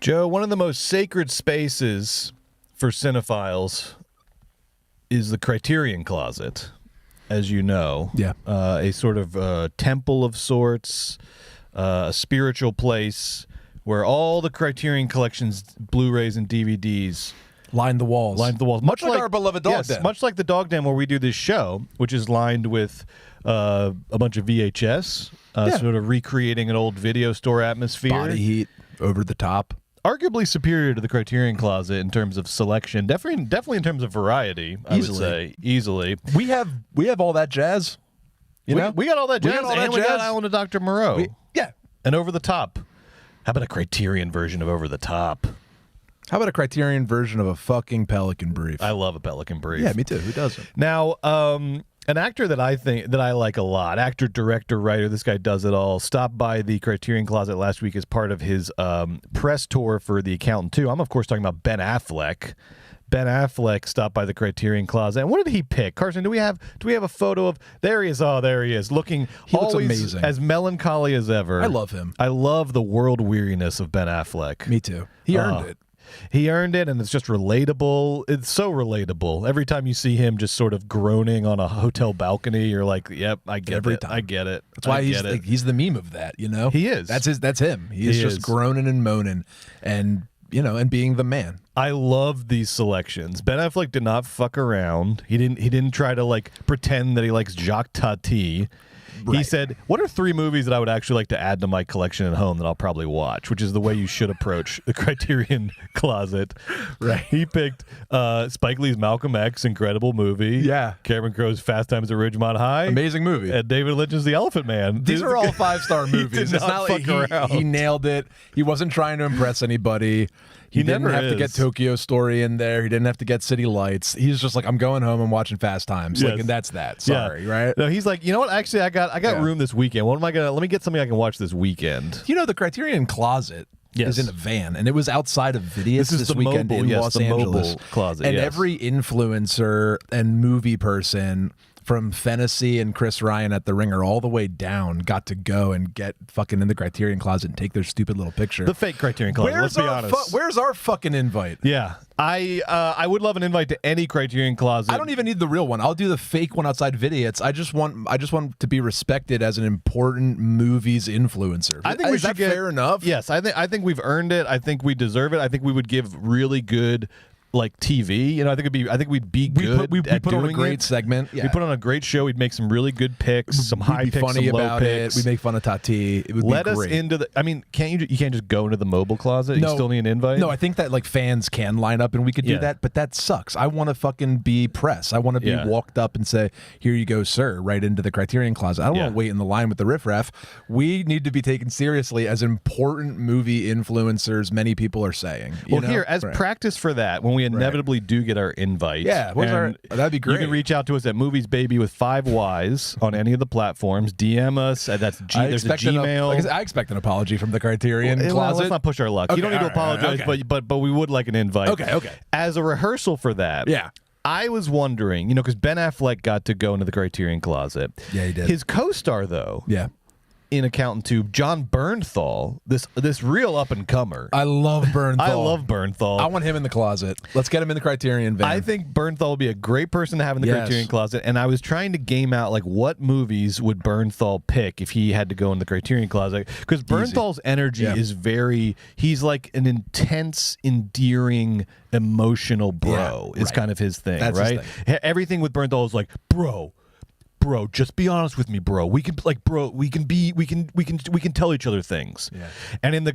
Joe, one of the most sacred spaces for cinephiles is the Criterion Closet, as you know. Yeah. A sort of temple of sorts, a spiritual place where all the Criterion Collection's Blu-rays and DVDs line the walls. Much like our beloved Dog Den. Much like the Dog Den where we do this show, which is lined with a bunch of VHS, sort of recreating an old video store atmosphere. Body heat, over the top. Arguably superior to the Criterion Closet in terms of selection. Definitely in terms of variety, I would say. Easily. We have all that jazz. You know? We got all that jazz. We got Island of Dr. Moreau. Yeah. And Over the Top. How about a Criterion version of Over the Top? How about a Criterion version of a fucking Pelican Brief? I love a Pelican Brief. Yeah, me too. Who doesn't? Now, an actor that I like a lot, actor, director, writer, this guy does it all, stopped by the Criterion Closet last week as part of his press tour for The Accountant 2. I'm, of course, talking about Ben Affleck. Ben Affleck stopped by the Criterion Closet. And what did he pick? Carson, do we have a photo of... There he is. Oh, there he is. Looking looks always amazing. As melancholy as ever. I love him. I love the world weariness of Ben Affleck. Me too. He earned it. He earned it, and it's just relatable. It's so relatable. Every time you see him just sort of groaning on a hotel balcony, you're like, yep, I get it. I get it. That's why he's the meme of that, you know? He is. That's him. He is just groaning and moaning and, you know, and being the man. I love these selections. Ben Affleck did not fuck around. He didn't try to like pretend that he likes Jacques Tati. Right. He said, what are 3 movies that I would actually like to add to my collection at home that I'll probably watch, which is the way you should approach the Criterion Closet. Right. He picked Spike Lee's Malcolm X, incredible movie. Yeah. Cameron Crowe's Fast Times at Ridgemont High. Amazing movie. And David Lynch's The Elephant Man. These are all 5-star movies. It's not like he nailed it. He wasn't trying to impress anybody. He didn't have to get Tokyo Story in there. He didn't have to get City Lights. He's just like, I'm going home and watching Fast Times. Yes. Like, and that's that. Sorry, right? No, he's like, you know what? Actually, I got room this weekend. What am I gonna? Let me get something I can watch this weekend. You know, the Criterion Closet is in a van, and it was outside of Vidius this weekend in Los Angeles. Mobile closet, and every influencer and movie person, from Fennessy and Chris Ryan at The Ringer all the way down, got to go and get fucking in the Criterion Closet and take their stupid little picture. The fake Criterion Closet, let's be honest. Where's our fucking invite? Yeah. I would love an invite to any Criterion Closet. I don't even need the real one. I'll do the fake one outside Vidiot's. I just want to be respected as an important movies influencer. I think is that fair enough? Yes, I think we've earned it. I think we deserve it. I think we would give really good like TV, you know, I think we'd be good. We put on a great segment. Yeah. We put on a great show. We'd make some really good picks, some high picks, funny some low about picks. It. We make fun of Tati. It would Let be us great. into the. I mean, can't you can't just go into the mobile closet? No, you still need an invite. No, I think that like fans can line up and we could do that, but that sucks. I want to fucking be press. I want to be walked up and say, "Here you go, sir," right into the Criterion Closet. I don't want to wait in the line with the riffraff. We need to be taken seriously as important movie influencers. Many people are saying. Well, here as practice for that, when we inevitably do get our invite, that'd be great. You can reach out to us at Movies Baby with 5 Ys on any of the platforms. DM us. That's there's a Gmail. I expect an apology from the Criterion Closet. Well, let's not push our luck. Okay, you don't need to apologize, but we would like an invite. Okay. As a rehearsal for that. Yeah. I was wondering, you know, because Ben Affleck got to go into the Criterion Closet. Yeah, he did. His co-star, though. Yeah. In Accountant 2, Jon Bernthal, this real up-and-comer. I love Bernthal. I love Bernthal. I want him in the closet. Let's get him in the Criterion van. I think Bernthal would be a great person to have in the Criterion Closet, and I was trying to game out, like, what movies would Bernthal pick if he had to go in the Criterion Closet, because Bernthal's energy is he's like an intense, endearing, emotional bro is kind of his thing. That's right? his thing. Everything with Bernthal is like, bro, just be honest with me, bro. We can we can tell each other things. Yeah. And in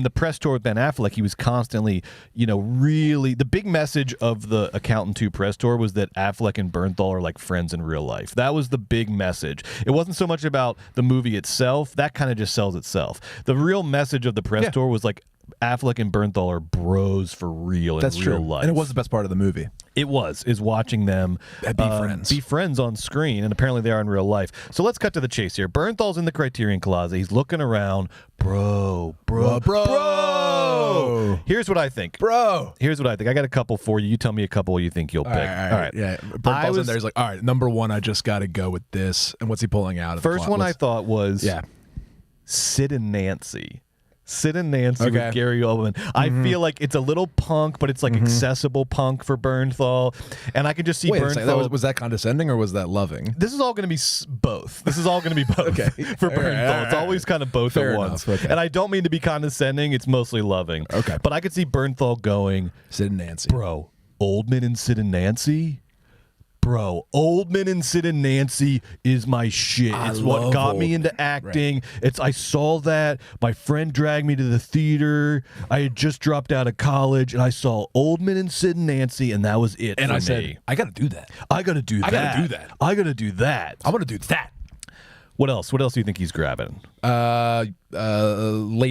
the press tour with Ben Affleck, he was constantly, you know, really the big message of the Accountant 2 press tour was that Affleck and Bernthal are like friends in real life. That was the big message. It wasn't so much about the movie itself. That kind of just sells itself. The real message of the press tour was like Affleck and Bernthal are bros for real in real life. And it was the best part of the movie. It is watching them be friends on screen, and apparently they are in real life. So let's cut to the chase here. Bernthal's in the Criterion Closet. He's looking around. Bro. Here's what I think. Here's what I think. I got a couple for you. You tell me a couple you think you'll pick. All right. Yeah. Bernthal's in there. He's like, all right, number one, I just got to go with this. And what's he pulling out of First one I thought was Sid and Nancy. Sid and Nancy with Gary Oldman. I feel like it's a little punk, but it's like accessible punk for Bernthal, and I can just see Bernthal. Was that condescending or was that loving? This is all going to be both. This is all going to be both for Bernthal. It's always kind of both at once. And I don't mean to be condescending. It's mostly loving. Okay, but I could see Bernthal going, Sid and Nancy, bro. Oldman and Sid and Nancy. Bro, Oldman and Sid and Nancy is my shit. It's what got me into acting. Right. I saw that. My friend dragged me to the theater. I had just dropped out of college, and I saw Oldman and Sid and Nancy, and that was it. And for I me. said, I got to do that. I got to do that. I got to do that. I got to do that. I want to do that. What else? What else do you think he's grabbing? Late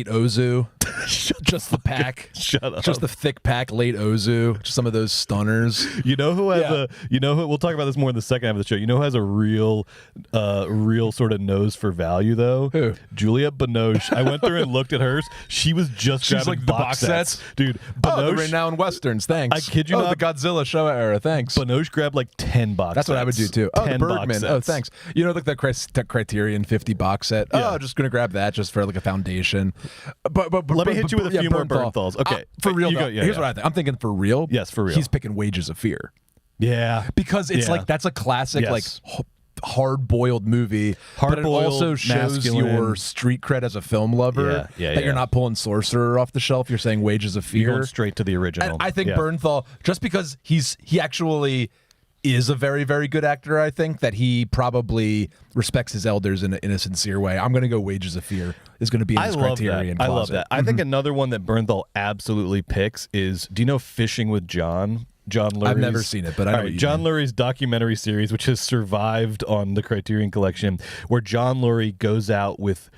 Ozu. Just the pack. Shut up. Just the thick pack, late Ozu. Just some of those stunners. You know who has we'll talk about this more in the second half of the show. You know who has a real sort of nose for value, though? Who? Juliette Binoche. I went through and looked at hers. She was just She's grabbing like the box sets. Dude, Binoche. Right now in Westerns, thanks. I kid you not. The Godzilla show era, thanks. Binoche grabbed like 10 box That's sets. what I would do, too. Oh, the Bergman. Oh, thanks. You know, like the Criterion 50 box set. Yeah. Oh, just going to grab that just for like a foundation. But let me hit you with a few more Bernthals. Okay. For real, though, here's what I think. I'm thinking for real. Yes, for real. He's picking Wages of Fear. Yeah. Because it's like, that's a classic, like, hard-boiled movie, but it also shows your street cred as a film lover. That you're not pulling Sorcerer off the shelf. You're saying Wages of Fear. You're going straight to the original. And I think Bernthal, just because he actually is a very, very good actor, I think, that he probably respects his elders in a sincere way. I'm going to go Wages of Fear is going to be in his Criterion Closet. I love that. I think another one that Bernthal absolutely picks is, do you know Fishing with John? John Lurie's. I've never seen it, but I know what you John mean. Lurie's documentary series, which has survived on the Criterion Collection, where John Lurie goes out with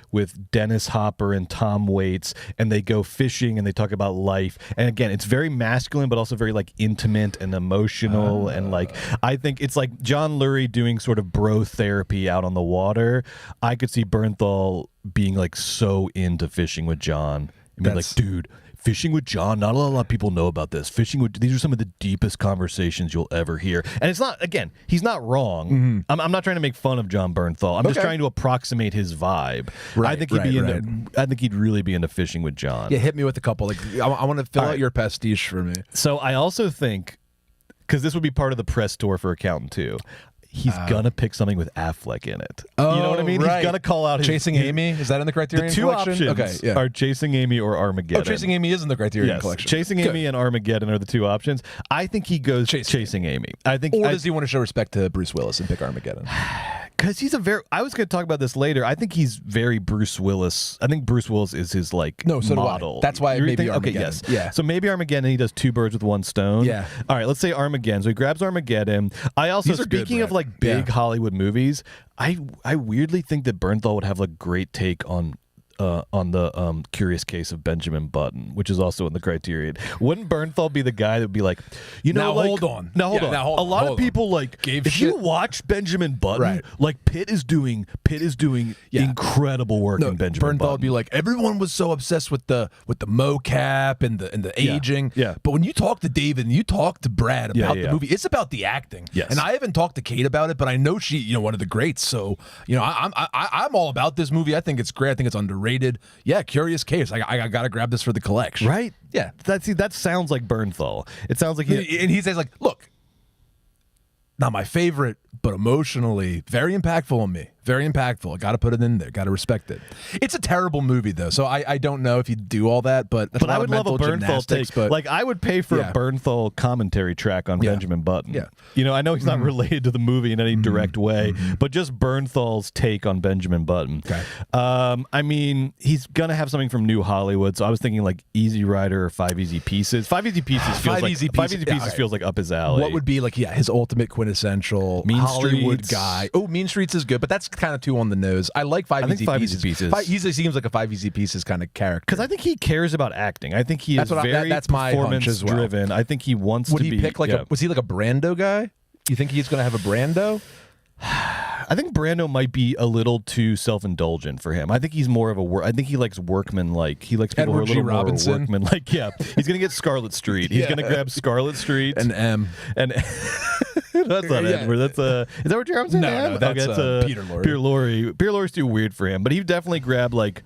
Dennis Hopper and Tom Waits, and they go fishing and they talk about life. And again, it's very masculine, but also very like intimate and emotional. And like, I think it's like John Lurie doing sort of bro therapy out on the water. I could see Bernthal being like so into Fishing with John. I mean, like, dude, Fishing with John, not a lot of people know about this. These are some of the deepest conversations you'll ever hear. And it's not, again, he's not wrong. I'm not trying to make fun of Jon Bernthal. I'm just trying to approximate his vibe. I think I think he'd really be into Fishing with John. Yeah, hit me with a couple. Like, I want to fill out your pastiche for me. So I also think, because this would be part of the press tour for Accountant 2, he's gonna pick something with Affleck in it. Oh, you know what I mean? Right. He's gonna call out Chasing Amy. Is that in the Criterion The two Collection? options are Chasing Amy or Armageddon. Oh, Chasing Amy is in the Criterion Collection. Chasing Amy and Armageddon are the two options. I think he goes Chasing Amy. I think, or does he want to show respect to Bruce Willis and pick Armageddon? Because he's I was going to talk about this later. I think he's very Bruce Willis. I think Bruce Willis is his model. That's why maybe Armageddon. Okay, yes. Yeah. So maybe Armageddon, he does two birds with one stone. Yeah. All right, let's say Armageddon. So he grabs Armageddon. I also, speaking of like big Hollywood movies, I weirdly think that Bernthal would have a great take on the Curious Case of Benjamin Button, which is also in the Criterion. Wouldn't Bernthal be the guy that would be like, hold on. A lot of people like, if you watch Benjamin Button, like Pitt is doing incredible work in Benjamin Button. Bernthal would be like, everyone was so obsessed with the mocap and the aging. Yeah. But when you talk to David and you talk to Brad about the movie, it's about the acting. Yes. And I haven't talked to Kate about it, but I know she, one of the greats. So, I'm all about this movie. I think it's great. I think it's underrated. Yeah, Curious Case. I got to grab this for the collection. Right? Yeah. That sounds like Bernthal. It sounds like he says like, look, not my favorite, but emotionally very impactful on me. Very impactful. I got to put it in there. Got to respect it. It's a terrible movie, though, so I don't know if you do all that, but I would love a Bernthal take. But like, I would pay for a Bernthal commentary track on Benjamin Button. Yeah. I know he's not related to the movie in any direct way, but just Bernthal's take on Benjamin Button. Okay. I mean, he's gonna have something from New Hollywood, so I was thinking like Easy Rider or Five Easy Pieces. Five Easy Pieces feels like up his alley. What would be like his ultimate quintessential Mean Hollywood Streets guy? Oh, Mean Streets is good, but that's kind of too on the nose. I like Five Easy Pieces. He seems like a Five Easy Pieces kind of character. Because I think he cares about acting. I think he is very performance driven. I think he wants to be. Would he pick was he like a Brando guy? You think he's going to have a Brando? I think Brando might be a little too self-indulgent for him. I think he's more of I think he likes workman like. He likes people Edward who are a little G. Robinson. more workman like. Yeah, he's gonna get Scarlet Street. He's gonna grab Scarlet Street and M. And that's not Edward. That's is that what you're saying? No, that's Peter Lorre. Peter Lorre. Peter Lorre's too weird for him, but he'd definitely grab like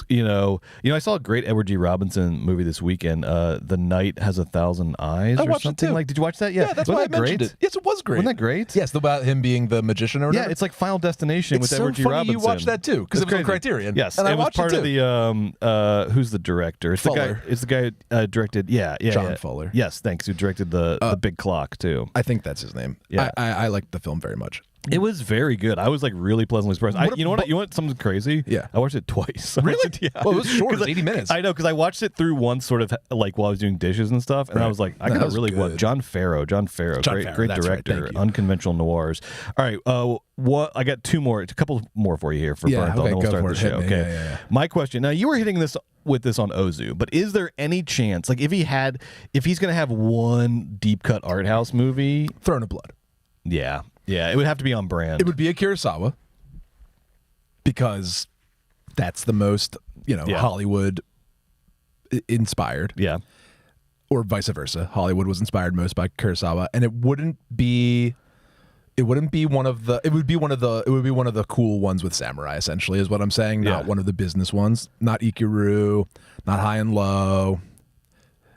I saw a great Edward G. Robinson movie this weekend. The Night Has 1,000 Eyes. I or watched something it too. Like, did you watch that? Yeah, that's why I mentioned it. Yes, it was great. Wasn't that great? Yes, about him being the magician or whatever. Yeah, it's like Final Destination with Edward G. Robinson. You watched that too because it was on Criterion. Yes, and it I was watched part it of too. the who's the director? It's Fuller. the guy directed. Jon Fuller. Yes, thanks. Who directed the Big Clock too? I think that's his name. Yeah, I liked the film very much. It was very good. I was like really pleasantly surprised. You know what? Something crazy? Yeah, I watched it twice. Really? Yeah. Well, it was short. It was 80 minutes. I know because I watched it through once, sort of like while I was doing dishes and stuff, and I was like, I gotta really watch Jon Farrow. Great director, right. unconventional noirs. All right, what? I got a couple more for you here for Bernthal, and then we'll start the show. Okay. Yeah. My question. Now you were hitting this with this on Ozu, but is there any chance, like if he's gonna have one deep cut art house movie, Throne of Blood? Yeah, it would have to be on brand. It would be a Kurosawa because that's the most Hollywood inspired. Yeah, or vice versa. Hollywood was inspired most by Kurosawa, and it would be one of the cool ones with samurai. Essentially, is what I'm saying. Not one of the business ones. Not Ikiru. Not High and Low.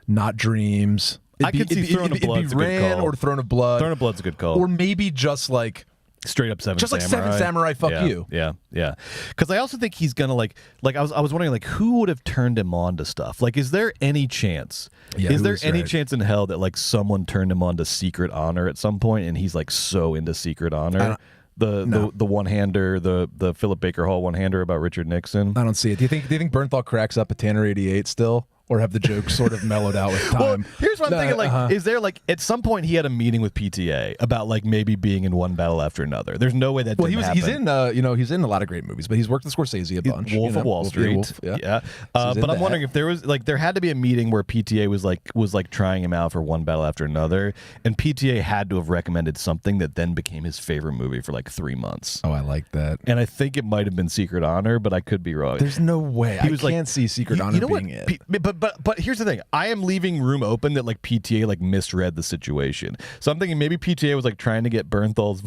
Not Dreams. I could see Throne of Blood's a good call. Or Throne of Blood. Throne of Blood's a good call. Or maybe just like straight up Seven Samurai. Just like Seven Samurai, fuck you. Yeah. Because I also think he's gonna like I was wondering like who would have turned him on to stuff. Like, is there any chance? Is there any chance in hell that like someone turned him on to Secret Honor at some point, and he's like so into Secret Honor? The one-hander, the Philip Baker Hall one-hander about Richard Nixon. I don't see it. Do you think Bernthal cracks up at Tanner 88 still? Or have the jokes sort of mellowed out with time? Well, here's what I'm thinking. Like, is there like at some point he had a meeting with PTA about like maybe being in one battle after another? There's no way that. Well, he's in he's in a lot of great movies, but he's worked with Scorsese a bunch. Wolf of Wall Street. Yeah. But I'm wondering if there was like there had to be a meeting where PTA was like trying him out for one battle after another, and PTA had to have recommended something that then became his favorite movie for like 3 months. Oh, I like that. And I think it might have been Secret Honor, but I could be wrong. There's no way. I can't see Secret Honor being it. But here's the thing. I am leaving room open that like PTA like misread the situation. So I'm thinking maybe PTA was like trying to get Bernthal's.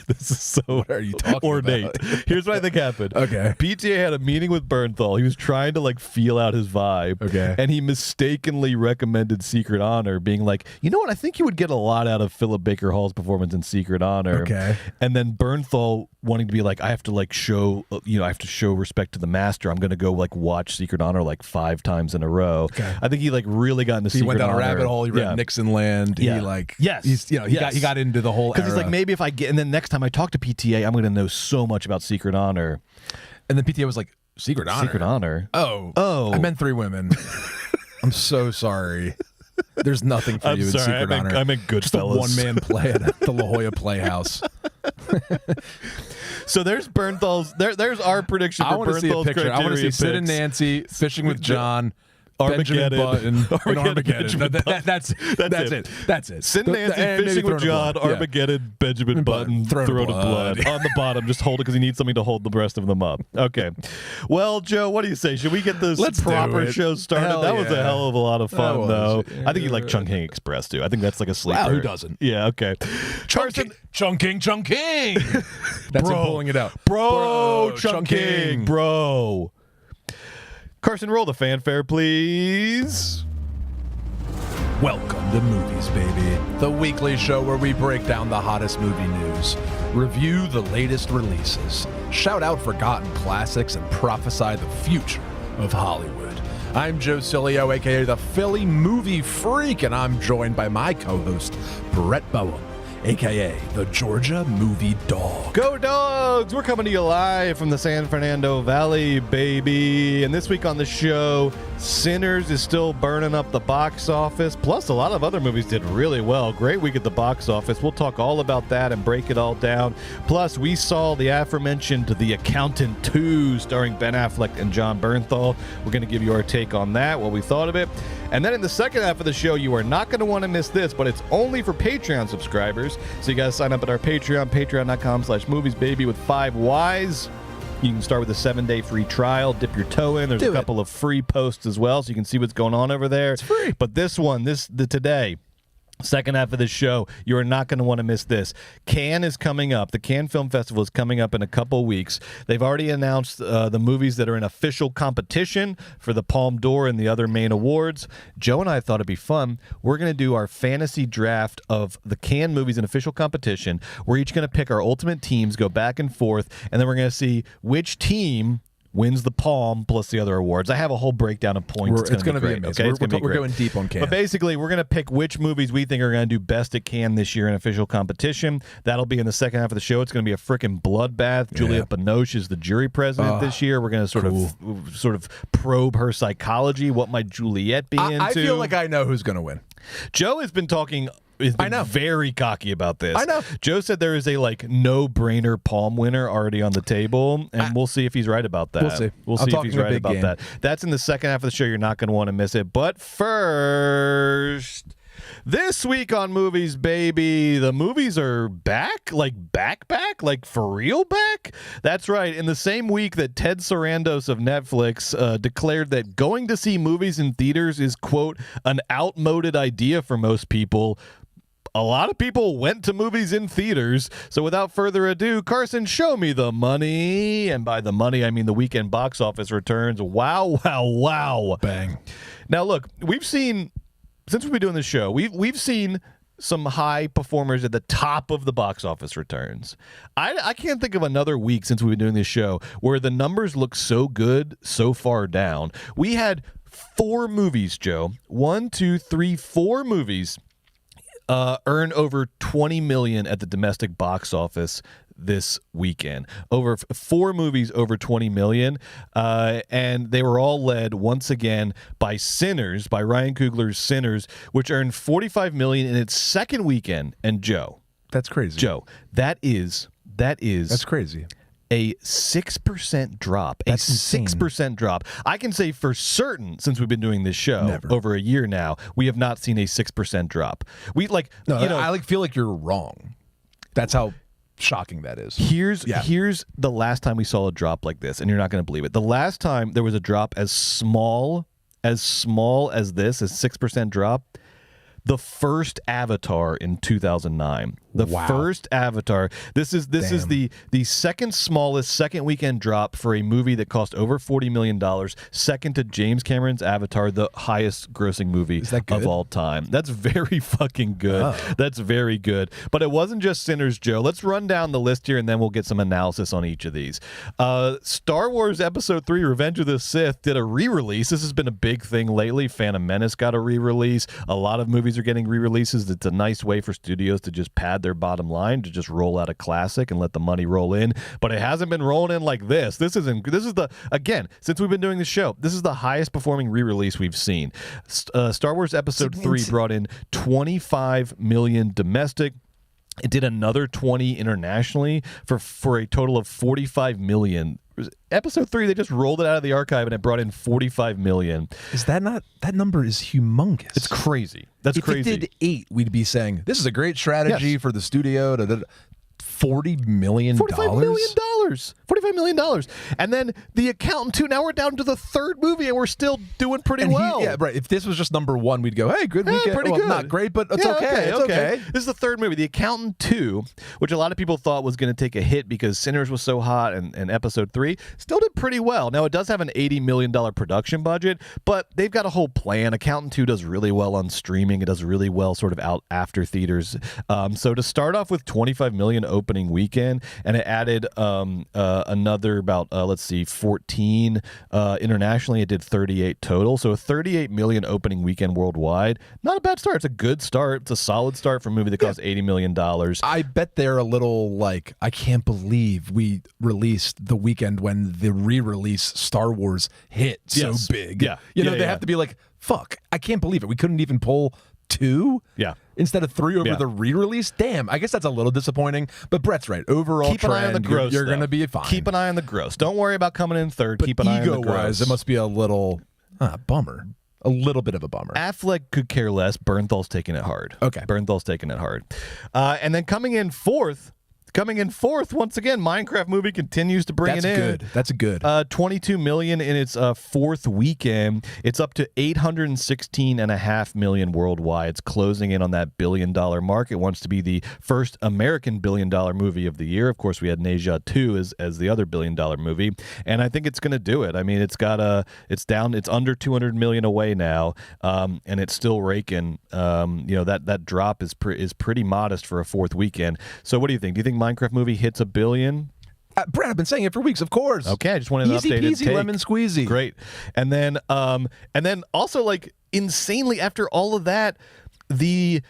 This is so what are you talking ornate. About? Here's what I think happened. Okay. PTA had a meeting with Bernthal. He was trying to like feel out his vibe. Okay. And he mistakenly recommended Secret Honor, being like, you know what? I think you would get a lot out of Philip Baker Hall's performance in Secret Honor. Okay. And then Bernthal wanting to be like, I have to like show, I have to show respect to the master. I'm going to go like watch Secret Honor like 5 times in a row. Okay. I think he like really got into Secret Honor. He went down a rabbit hole. He read Nixon Land. Yeah. He like, he got into the whole era. Because he's like, maybe if I get, and then next time I talk to PTA, I'm going to know so much about Secret Honor. And then PTA was like, Secret Honor? Secret Honor. Oh. I meant 3 women. I'm so sorry. There's nothing for you in Secret Honor. I meant Goodfellas. Just a one-man play at the La Jolla Playhouse. So there's Bernthal's. There's our prediction for Bernthal's. I want to see a picture. I want to see Sid and Nancy fishing with John. Benjamin Button. Armageddon. That's it. Sid and Nancy fishing with John. Armageddon. Benjamin Button. Throne of Blood. On the bottom. Just hold it because he needs something to hold the rest of them up. Okay. Well, Joe, what do you say? Should we get this proper show started? That was a hell of a lot of fun, though. I think you like Chungking Express, too. I think that's like a sleeper. Wow, who doesn't? Yeah, okay. Chungking. That's him pulling it out. Bro, Chungking. Bro. Carson, roll the fanfare, please. Welcome to Movies, Baby, the weekly show where we break down the hottest movie news, review the latest releases, shout out forgotten classics, and prophesy the future of Hollywood. I'm Joe Cilio, a.k.a. the Philly Movie Freak, and I'm joined by my co-host, Brett Boehm, a.k.a. the Georgia Movie Dog. Go Dogs! We're coming to you live from the San Fernando Valley, baby. And this week on the show, Sinners is still burning up the box office. Plus, a lot of other movies did really well. Great week at the box office. We'll talk all about that and break it all down. Plus, we saw the aforementioned The Accountant 2 starring Ben Affleck and Jon Bernthal. We're going to give you our take on that, what we thought of it. And then in the second half of the show, you are not going to want to miss this, but it's only for Patreon subscribers. So you got to sign up at our Patreon, patreon.com/moviesbaby with 5 Ys. You can start with a 7-day free trial, dip your toe in. There's a couple of free posts as well, so you can see what's going on over there. It's free. But this one, today, Second half of the show, you are not going to want to miss this. Cannes is coming up. The Cannes Film Festival is coming up in a couple weeks. They've already announced the movies that are in official competition for the Palme d'Or and the other main awards. Joe and I thought it'd be fun. We're going to do our fantasy draft of the Cannes movies in official competition. We're each going to pick our ultimate teams, go back and forth, and then we're going to see which team wins the Palme plus the other awards. I have a whole breakdown of points. It's going to be amazing. Okay? We're going deep on Cannes. But basically, we're going to pick which movies we think are going to do best at Cannes this year in official competition. That'll be in the second half of the show. It's going to be a freaking bloodbath. Yeah. Juliette Binoche is the jury president this year. We're going to sort of probe her psychology. What might Juliette be into? I feel like I know who's going to win. Joe has been talking... I know. Very cocky about this. I know. Joe said there is a no-brainer Palme winner already on the table, and we'll see if he's right about that. We'll see. We'll see if he's right about that. That's in the second half of the show. You're not going to want to miss it. But first, this week on Movies, baby, the movies are back, like for real back. That's right. In the same week that Ted Sarandos of Netflix declared that going to see movies in theaters is, quote, an outmoded idea for most people, a lot of people went to movies in theaters. So without further ado, Carson, show me the money. And by the money, I mean the weekend box office returns. Wow, wow, wow. Bang. Now, look, we've seen, since we've been doing this show, we've seen some high performers at the top of the box office returns. I can't think of another week since we've been doing this show where the numbers look so good so far down. We had 4 movies, Joe. 1, 2, 3, 4 movies earn over $20 million at the domestic box office this weekend. Over 4 movies over $20 million, and they were all led once again by Sinners, by Ryan Coogler's Sinners, which earned $45 million in its second weekend. And Joe, that's crazy. Joe, that's crazy. A 6% drop. That's insane. 6% drop. I can say for certain, since we've been doing this show over a year now, we have not seen a 6% drop. I feel like you're wrong. That's how shocking that is. Here's the last time we saw a drop like this, and you're not going to believe it. The last time there was a drop as small as this, a 6% drop, the first Avatar in 2009. The first Avatar. This is the second smallest second weekend drop for a movie that cost over $40 million. Second to James Cameron's Avatar, the highest grossing movie of all time. That's very fucking good. Oh. That's very good. But it wasn't just Sinners, Joe. Let's run down the list here and then we'll get some analysis on each of these. Star Wars Episode 3, Revenge of the Sith did a re-release. This has been a big thing lately. Phantom Menace got a re-release. A lot of movies are getting re-releases. It's a nice way for studios to just pad their bottom line, to just roll out a classic and let the money roll in. But it hasn't been rolling in like this. This is again, since we've been doing this show, this is the highest performing re-release we've seen. Star Wars Episode 3 brought in $25 million domestic. It did another 20 internationally for a total of $45 million. Episode 3, they just rolled it out of the archive and it brought in $45 million. Is that not? That number is humongous. It's crazy. That's crazy. If it did 8, we'd be saying this is a great strategy for the studio to. $40 million. $45 million. $45 million. And then The Accountant 2, now we're down to the third movie and we're still doing pretty well. Right. If this was just number 1, we'd go, hey, good weekend. Pretty good. Not great, but it's okay. It's okay. This is the third movie, The Accountant 2, which a lot of people thought was going to take a hit because Sinners was so hot and Episode 3 still did pretty well. Now, it does have an $80 million production budget, but they've got a whole plan. Accountant 2 does really well on streaming. It does really well sort of out after theaters. So to start off with $25 million opening weekend, and it added another about 14 internationally. It did 38 total, so a 38 million opening weekend worldwide. Not a bad start. It's a good start. It's a solid start for a movie that cost $80 million. I bet they're a little like, I can't believe we released the weekend when the re-release Star Wars hit so big. They have to be like, fuck, I can't believe it. We couldn't even pull 2 instead of 3 over the re-release. Damn, I guess that's a little disappointing, but Brett's right. Overall keep an eye on the gross. You're going to be fine. Keep an eye on the gross. Don't worry about coming in third. Keep an eye on the gross. It must be a little bummer. A little bit of a bummer. Affleck could care less. Bernthal's taking it hard. Okay. Bernthal's taking it hard. And then coming in fourth, Coming in fourth once again, Minecraft movie continues to bring it in. That's good. 22 million in its fourth weekend. It's up to 816.5 million worldwide. It's closing in on that $1 billion mark. It wants to be the first American $1 billion movie of the year. Of course, we had Neja 2 as the other $1 billion movie, and I think it's going to do it. I mean, it's under 200 million away now, and it's still raking. That drop is pretty modest for a fourth weekend. So, what do you think? Do you think Minecraft movie hits $1 billion? Brad, I've been saying it for weeks, of course. Okay, I just wanted an updated Easy peasy, take. lemon squeezy. Great. And then also, like, insanely after all of that, we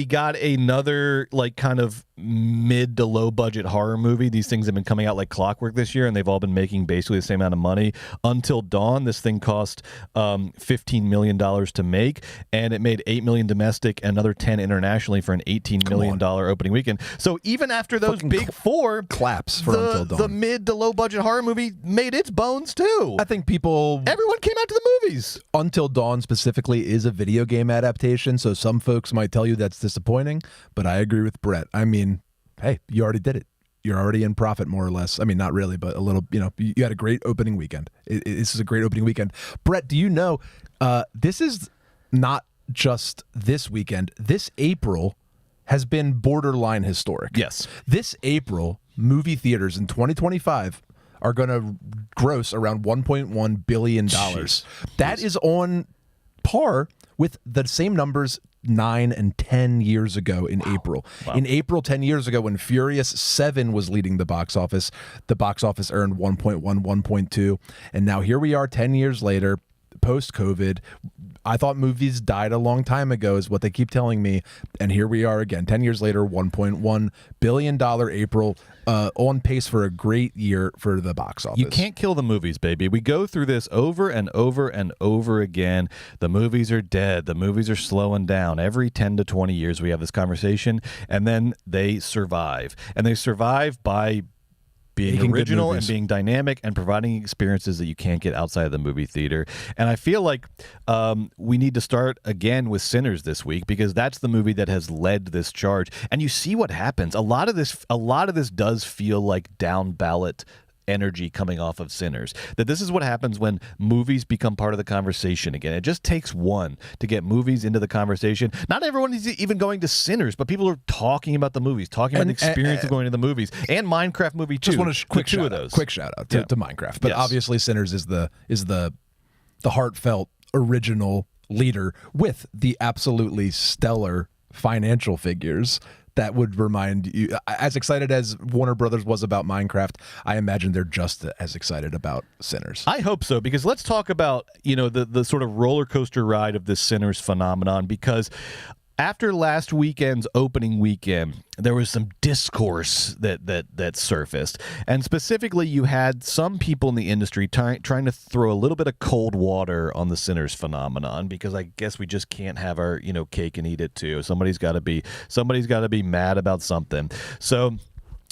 got another like kind of mid to low budget horror movie. These things have been coming out like clockwork this year, and they've all been making basically the same amount of money. Until Dawn, this thing cost $15 million to make, and it made $8 million domestic and another 10 internationally for an $18 million opening weekend. So even after those big four claps for Until Dawn, the mid to low budget horror movie made its bones too. I think everyone came out to the movies. Until Dawn specifically is a video game adaptation, so some folks might tell you that's disappointing, but I agree with Brett. I mean, hey, you already did it. You're already in profit, more or less. I mean, not really, but a little, you had a great opening weekend. This is a great opening weekend. Brett, do you know, this is not just this weekend. This April has been borderline historic. Yes. This April, movie theaters in 2025 are going to gross around $1.1 billion. Jeez. That is on par with the same numbers 9 and 10 years ago in April. Wow. In April 10 years ago, when Furious 7 was leading the box office earned 1.1, 1.2, and now here we are 10 years later, post-COVID. I thought movies died a long time ago is what they keep telling me, and here we are again 10 years later, $1.1 billion April, on pace for a great year for the box office. You can't kill the movies, baby. We go through this over and over and over again. The movies are dead. The movies are slowing down. Every 10 to 20 years we have this conversation, and then they survive. And they survive by being original and being dynamic and providing experiences that you can't get outside of the movie theater. And I feel like we need to start again with Sinners this week, because that's the movie that has led this charge. And you see what happens. A lot of this does feel like down ballot energy coming off of Sinners. That this is what happens when movies become part of the conversation again. It just takes one to get movies into the conversation. Not everyone is even going to Sinners, but people are talking about the movies, talking about the experience of going to the movies. And Minecraft movie too. Just want to quick shout out to Minecraft. But obviously Sinners is the heartfelt original leader with the absolutely stellar financial figures that would remind you. As excited as Warner Brothers was about Minecraft, I imagine they're just as excited about Sinners. I hope so, because let's talk about the sort of roller coaster ride of this Sinners phenomenon, because after last weekend's opening weekend, there was some discourse that surfaced. And specifically, you had some people in the industry trying to throw a little bit of cold water on the Sinners phenomenon, because I guess we just can't have our, cake and eat it too. Somebody's got to be mad about something. So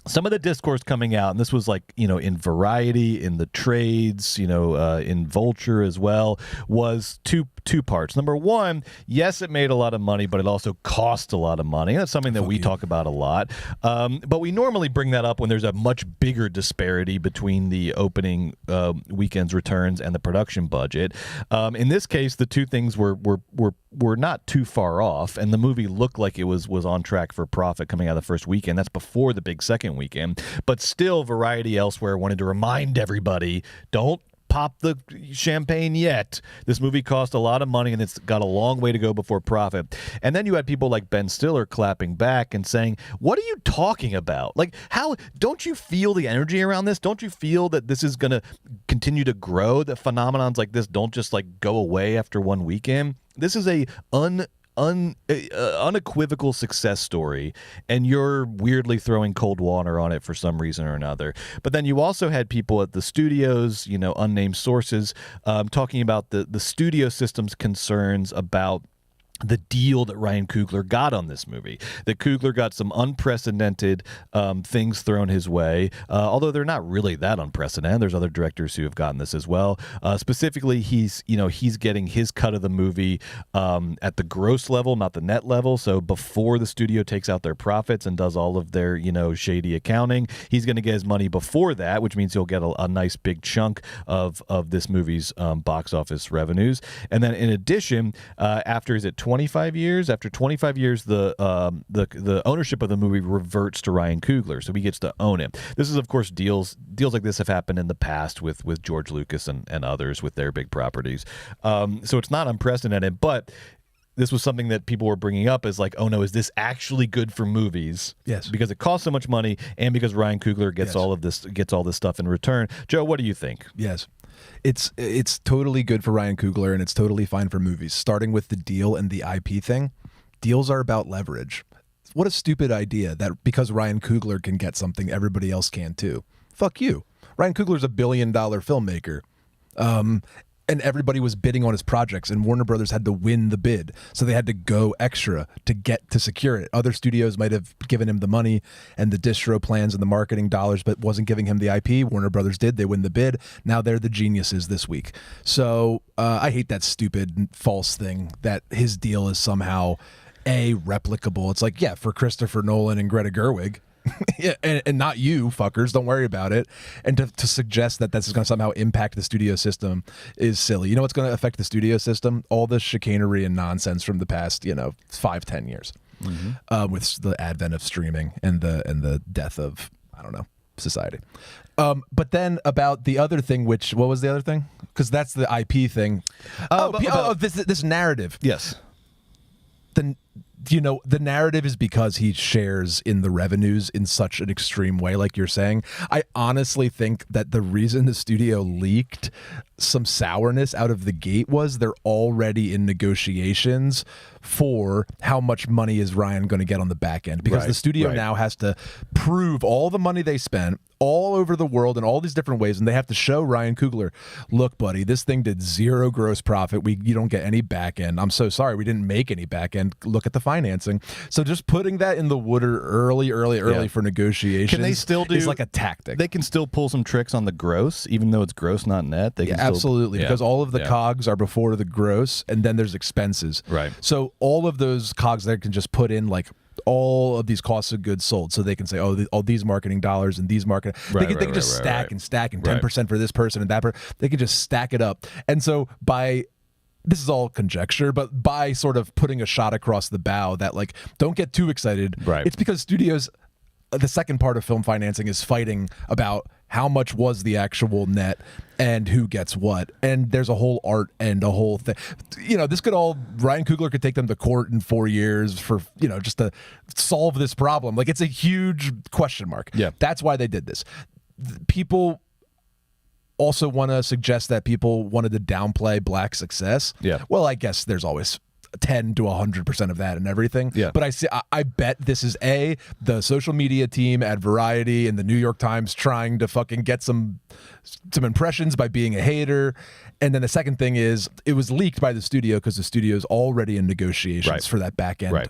some of the discourse coming out, and this was like, in Variety, in the trades, in Vulture as well, was two parts. Number one, yes, it made a lot of money, but it also cost a lot of money. That's something that we talk about a lot. But we normally bring that up when there's a much bigger disparity between the opening weekend's returns and the production budget. In this case, the two things were not too far off, and the movie looked like it was on track for profit coming out of the first weekend. That's before the big second weekend. But still, Variety elsewhere wanted to remind everybody, don't pop the champagne yet. This movie cost a lot of money, and it's got a long way to go before profit. And then you had people like Ben Stiller clapping back and saying, what are you talking about? Like, how don't you feel the energy around this? Don't you feel that this is going to continue to grow? That phenomenons like this don't just like go away after one weekend. This is a unequivocal success story, and you're weirdly throwing cold water on it for some reason or another. But then you also had people at the studios, unnamed sources, talking about the studio system's concerns about the deal that Ryan Coogler got on this movie. That Coogler got some unprecedented things thrown his way, although they're not really that unprecedented. There's other directors who have gotten this as well. Specifically, he's getting his cut of the movie at the gross level, not the net level. So before the studio takes out their profits and does all of their shady accounting, he's going to get his money before that, which means he'll get a nice big chunk of this movie's box office revenues. And then in addition, after 25 years? After 25 years, the ownership of the movie reverts to Ryan Coogler, so he gets to own it. This is, of course, deals like this have happened in the past with George Lucas and others with their big properties. So it's not unprecedented, but this was something that people were bringing up as like, oh no, is this actually good for movies? Yes. Because it costs so much money, and because Ryan Coogler gets all this stuff in return. Joe, what do you think? Yes. It's totally good for Ryan Coogler, and it's totally fine for movies. Starting with the deal and the IP thing, deals are about leverage. What a stupid idea that because Ryan Coogler can get something, everybody else can too. Fuck you. Ryan Coogler's a $1 billion filmmaker. And everybody was bidding on his projects, and Warner Brothers had to win the bid, so they had to go extra to secure it. Other studios might have given him the money and the distro plans and the marketing dollars, but wasn't giving him the IP. Warner Brothers did. They win the bid. Now they're the geniuses this week. So I hate that stupid false thing that his deal is somehow replicable. It's like, yeah, for Christopher Nolan and Greta Gerwig. Yeah, and not you fuckers, don't worry about it. And to suggest that this is going to somehow impact the studio system is silly. You know what's going to affect the studio system? All this chicanery and nonsense from the past 5-10 years, with the advent of streaming and the death of, I don't know, society. But then about the other thing, what was the other thing? Because that's the IP thing. This narrative. Yes. The narrative is because he shares in the revenues in such an extreme way, like you're saying. I honestly think that the reason the studio leaked some sourness out of the gate was they're already in negotiations for how much money is Ryan going to get on the back end, because the studio now has to prove all the money they spent all over the world in all these different ways, and they have to show Ryan Coogler, look, buddy, this thing did zero gross profit. You don't get any back end. I'm so sorry, we didn't make any back end. Look at the financing. So just putting that in the water early for negotiations. Can they still do is like a tactic. They can still pull some tricks on the gross, even though it's gross, not net. They can absolutely, because all of the cogs are before the gross, and then there's expenses. Right. So all of those cogs there can just put in like all of these costs of goods sold, so they can say, all these marketing dollars and these marketing. They can just stack and 10% for this person and that person. They can just stack it up. And so this is all conjecture, but by sort of putting a shot across the bow that like, don't get too excited. Right. It's because studios, the second part of film financing is fighting about how much was the actual net and who gets what. And there's a whole art and a whole thing. This could Ryan Coogler could take them to court in 4 years for, just to solve this problem. Like, it's a huge question mark. Yeah. That's why they did this. People also want to suggest that people wanted to downplay Black success. Yeah. Well, I guess there's always 10 to 100% of that and everything. Yeah. But I bet this is the social media team at Variety and the New York Times trying to fucking get some impressions by being a hater. And then the second thing is it was leaked by the studio because the studio's already in negotiations for that back end. Right.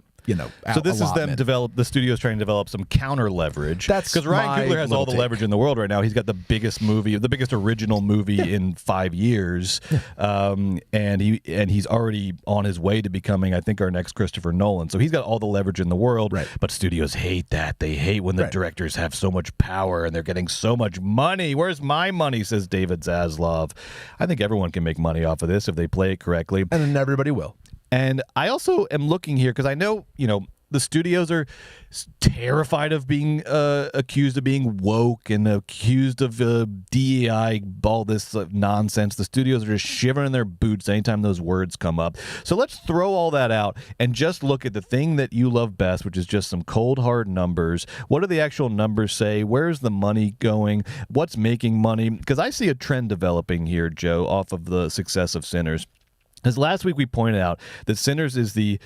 So this is them the studio's trying to develop some counter leverage. That's because Ryan Coogler has all the leverage in the world right now. He's got the biggest original movie in 5 years, and he's already on his way to becoming, I think, our next Christopher Nolan. So he's got all the leverage in the world. Right. But studios hate that. They hate when the directors have so much power and they're getting so much money. Where's my money? Says David Zaslav. I think everyone can make money off of this if they play it correctly, and then everybody will. And I also am looking here because I know, the studios are terrified of being accused of being woke and accused of DEI, all this nonsense. The studios are just shivering in their boots anytime those words come up. So let's throw all that out and just look at the thing that you love best, which is just some cold, hard numbers. What do the actual numbers say? Where's the money going? What's making money? Because I see a trend developing here, Joe, off of the success of Sinners. As last week we pointed out that Sinners is the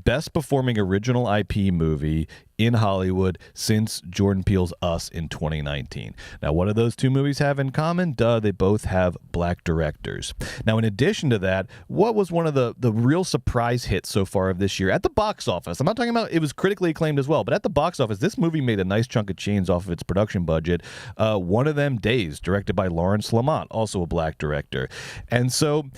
best performing original IP movie in Hollywood since Jordan Peele's Us in 2019. Now, what do those two movies have in common? Duh, they both have black directors. Now, in addition to that, what was one of the real surprise hits so far of this year at the box office? I'm not talking about it was critically acclaimed as well, but at the box office, this movie made a nice chunk of change off of its production budget. One of Them Days, directed by Lawrence Lamont, also a black director. And so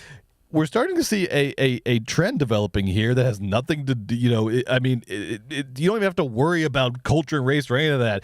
we're starting to see a trend developing here that has nothing to do, you don't even have to worry about culture and race or any of that.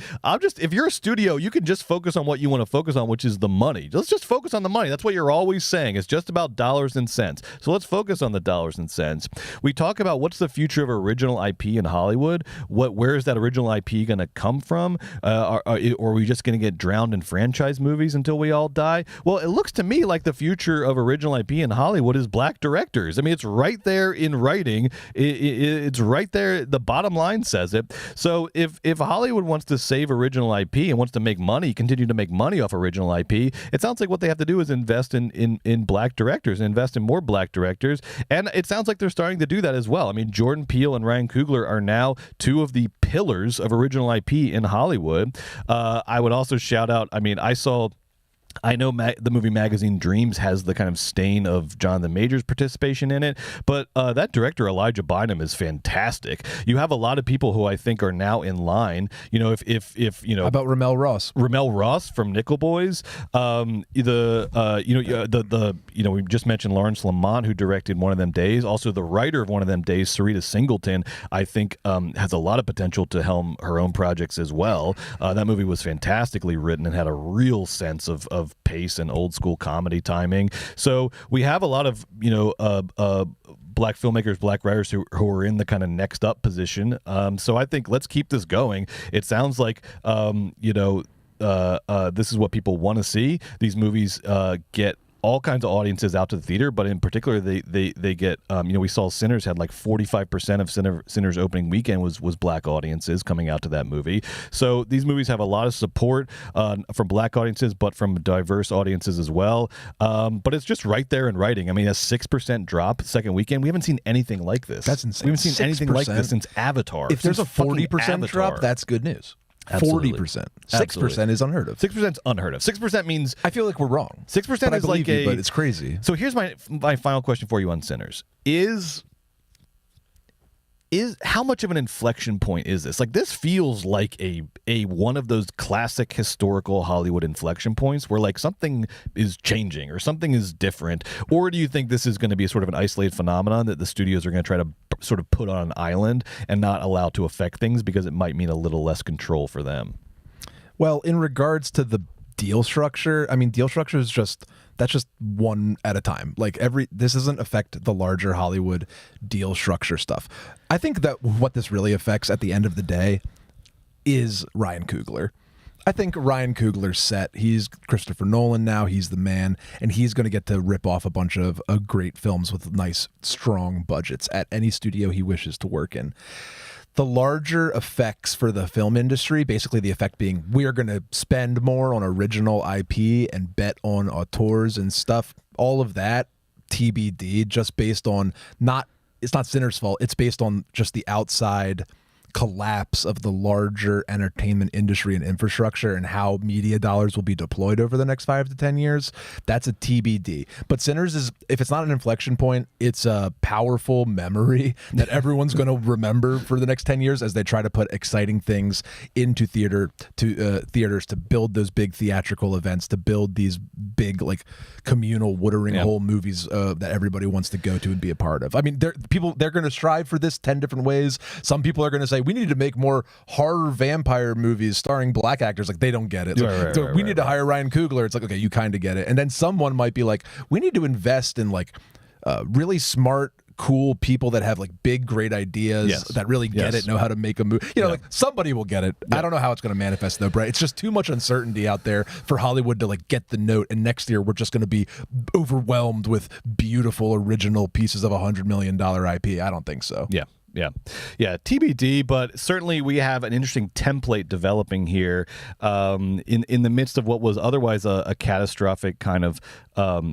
If you're a studio, you can just focus on what you want to focus on, which is the money. Let's just focus on the money. That's what you're always saying. It's just about dollars and cents. So let's focus on the dollars and cents. We talk about what's the future of original IP in Hollywood. Where is that original IP going to come from? Or are we just going to get drowned in franchise movies until we all die? Well, it looks to me like the future of original IP in Hollywood is black directors. I mean, it's right there in writing. It's right there. The bottom line says it. So if Hollywood wants to save original IP and wants to make money, continue to make money off original IP, it sounds like what they have to do is invest in black directors, invest in more black directors. And it sounds like they're starting to do that as well. I mean, Jordan Peele and Ryan Coogler are now two of the pillars of original IP in Hollywood. I would also shout out, I know the movie Magazine Dreams has the kind of stain of Jonathan Majors' participation in it, but that director, Elijah Bynum, is fantastic. You have a lot of people who I think are now in line. You know, if How about Ramel Ross? Ramel Ross from Nickel Boys. We just mentioned Lawrence Lamont, who directed One of Them Days. Also, the writer of One of Them Days, Sarita Singleton, I think has a lot of potential to helm her own projects as well. That movie was fantastically written and had a real sense of pace and old school comedy timing. So we have a lot of black filmmakers, black writers who are in the kind of next up position. So I think let's keep this going. It sounds like this is what people want to see. These movies get all kinds of audiences out to the theater, but in particular, they get, we saw Sinners had like 45% of Sinners opening weekend was black audiences coming out to that movie. So these movies have a lot of support from black audiences, but from diverse audiences as well. But it's just right there in writing. I mean, a 6% drop second weekend. We haven't seen anything like this. That's insane. We haven't seen anything like this since Avatar. If there's a 40% drop, that's good news. Absolutely. 40%. 6% is unheard of. 6% is unheard of. 6% means I feel like we're wrong. 6% is like but it's crazy. So here's my final question for you on Sinners. Is how much of an inflection point is this? Like, this feels like a one of those classic historical Hollywood inflection points where like something is changing or something is different. Or do you think this is going to be sort of an isolated phenomenon that the studios are going to try to sort of put on an island and not allow to affect things because it might mean a little less control for them? Well, in regards to the deal structure, I mean, deal structure is just one at a time. Like this doesn't affect the larger Hollywood deal structure stuff. I think that what this really affects at the end of the day is Ryan Coogler. I think Ryan Coogler's set. He's Christopher Nolan now. He's the man, and he's going to get to rip off a bunch of great films with nice, strong budgets at any studio he wishes to work in. The larger effects for the film industry, basically the effect being we're going to spend more on original IP and bet on auteurs and stuff, all of that TBD, just based on it's not Sinners' fault. It's based on just the outside collapse of the larger entertainment industry and infrastructure and how media dollars will be deployed over the next 5 to 10 years. That's a TBD. But Sinners is, if it's not an inflection point, it's a powerful memory that everyone's going to remember for the next 10 years as they try to put exciting things into theaters to build those big theatrical events, to build these big like communal watering hole movies that everybody wants to go to and be a part of. I mean, they're going to strive for this 10 different ways. Some people are going to say, we need to make more horror vampire movies starring black actors. Like, they don't get it. We need to hire Ryan Coogler. It's like, okay, you kind of get it. And then someone might be like, we need to invest in like really smart, cool people that have like big, great ideas that really get it, know how to make a movie. Like somebody will get it. I don't know how it's going to manifest though, Brett. It's just too much uncertainty out there for Hollywood to like get the note. And next year we're just going to be overwhelmed with beautiful original pieces of $100 million IP. I don't think so. Yeah. TBD, but certainly we have an interesting template developing here in the midst of what was otherwise a catastrophic kind of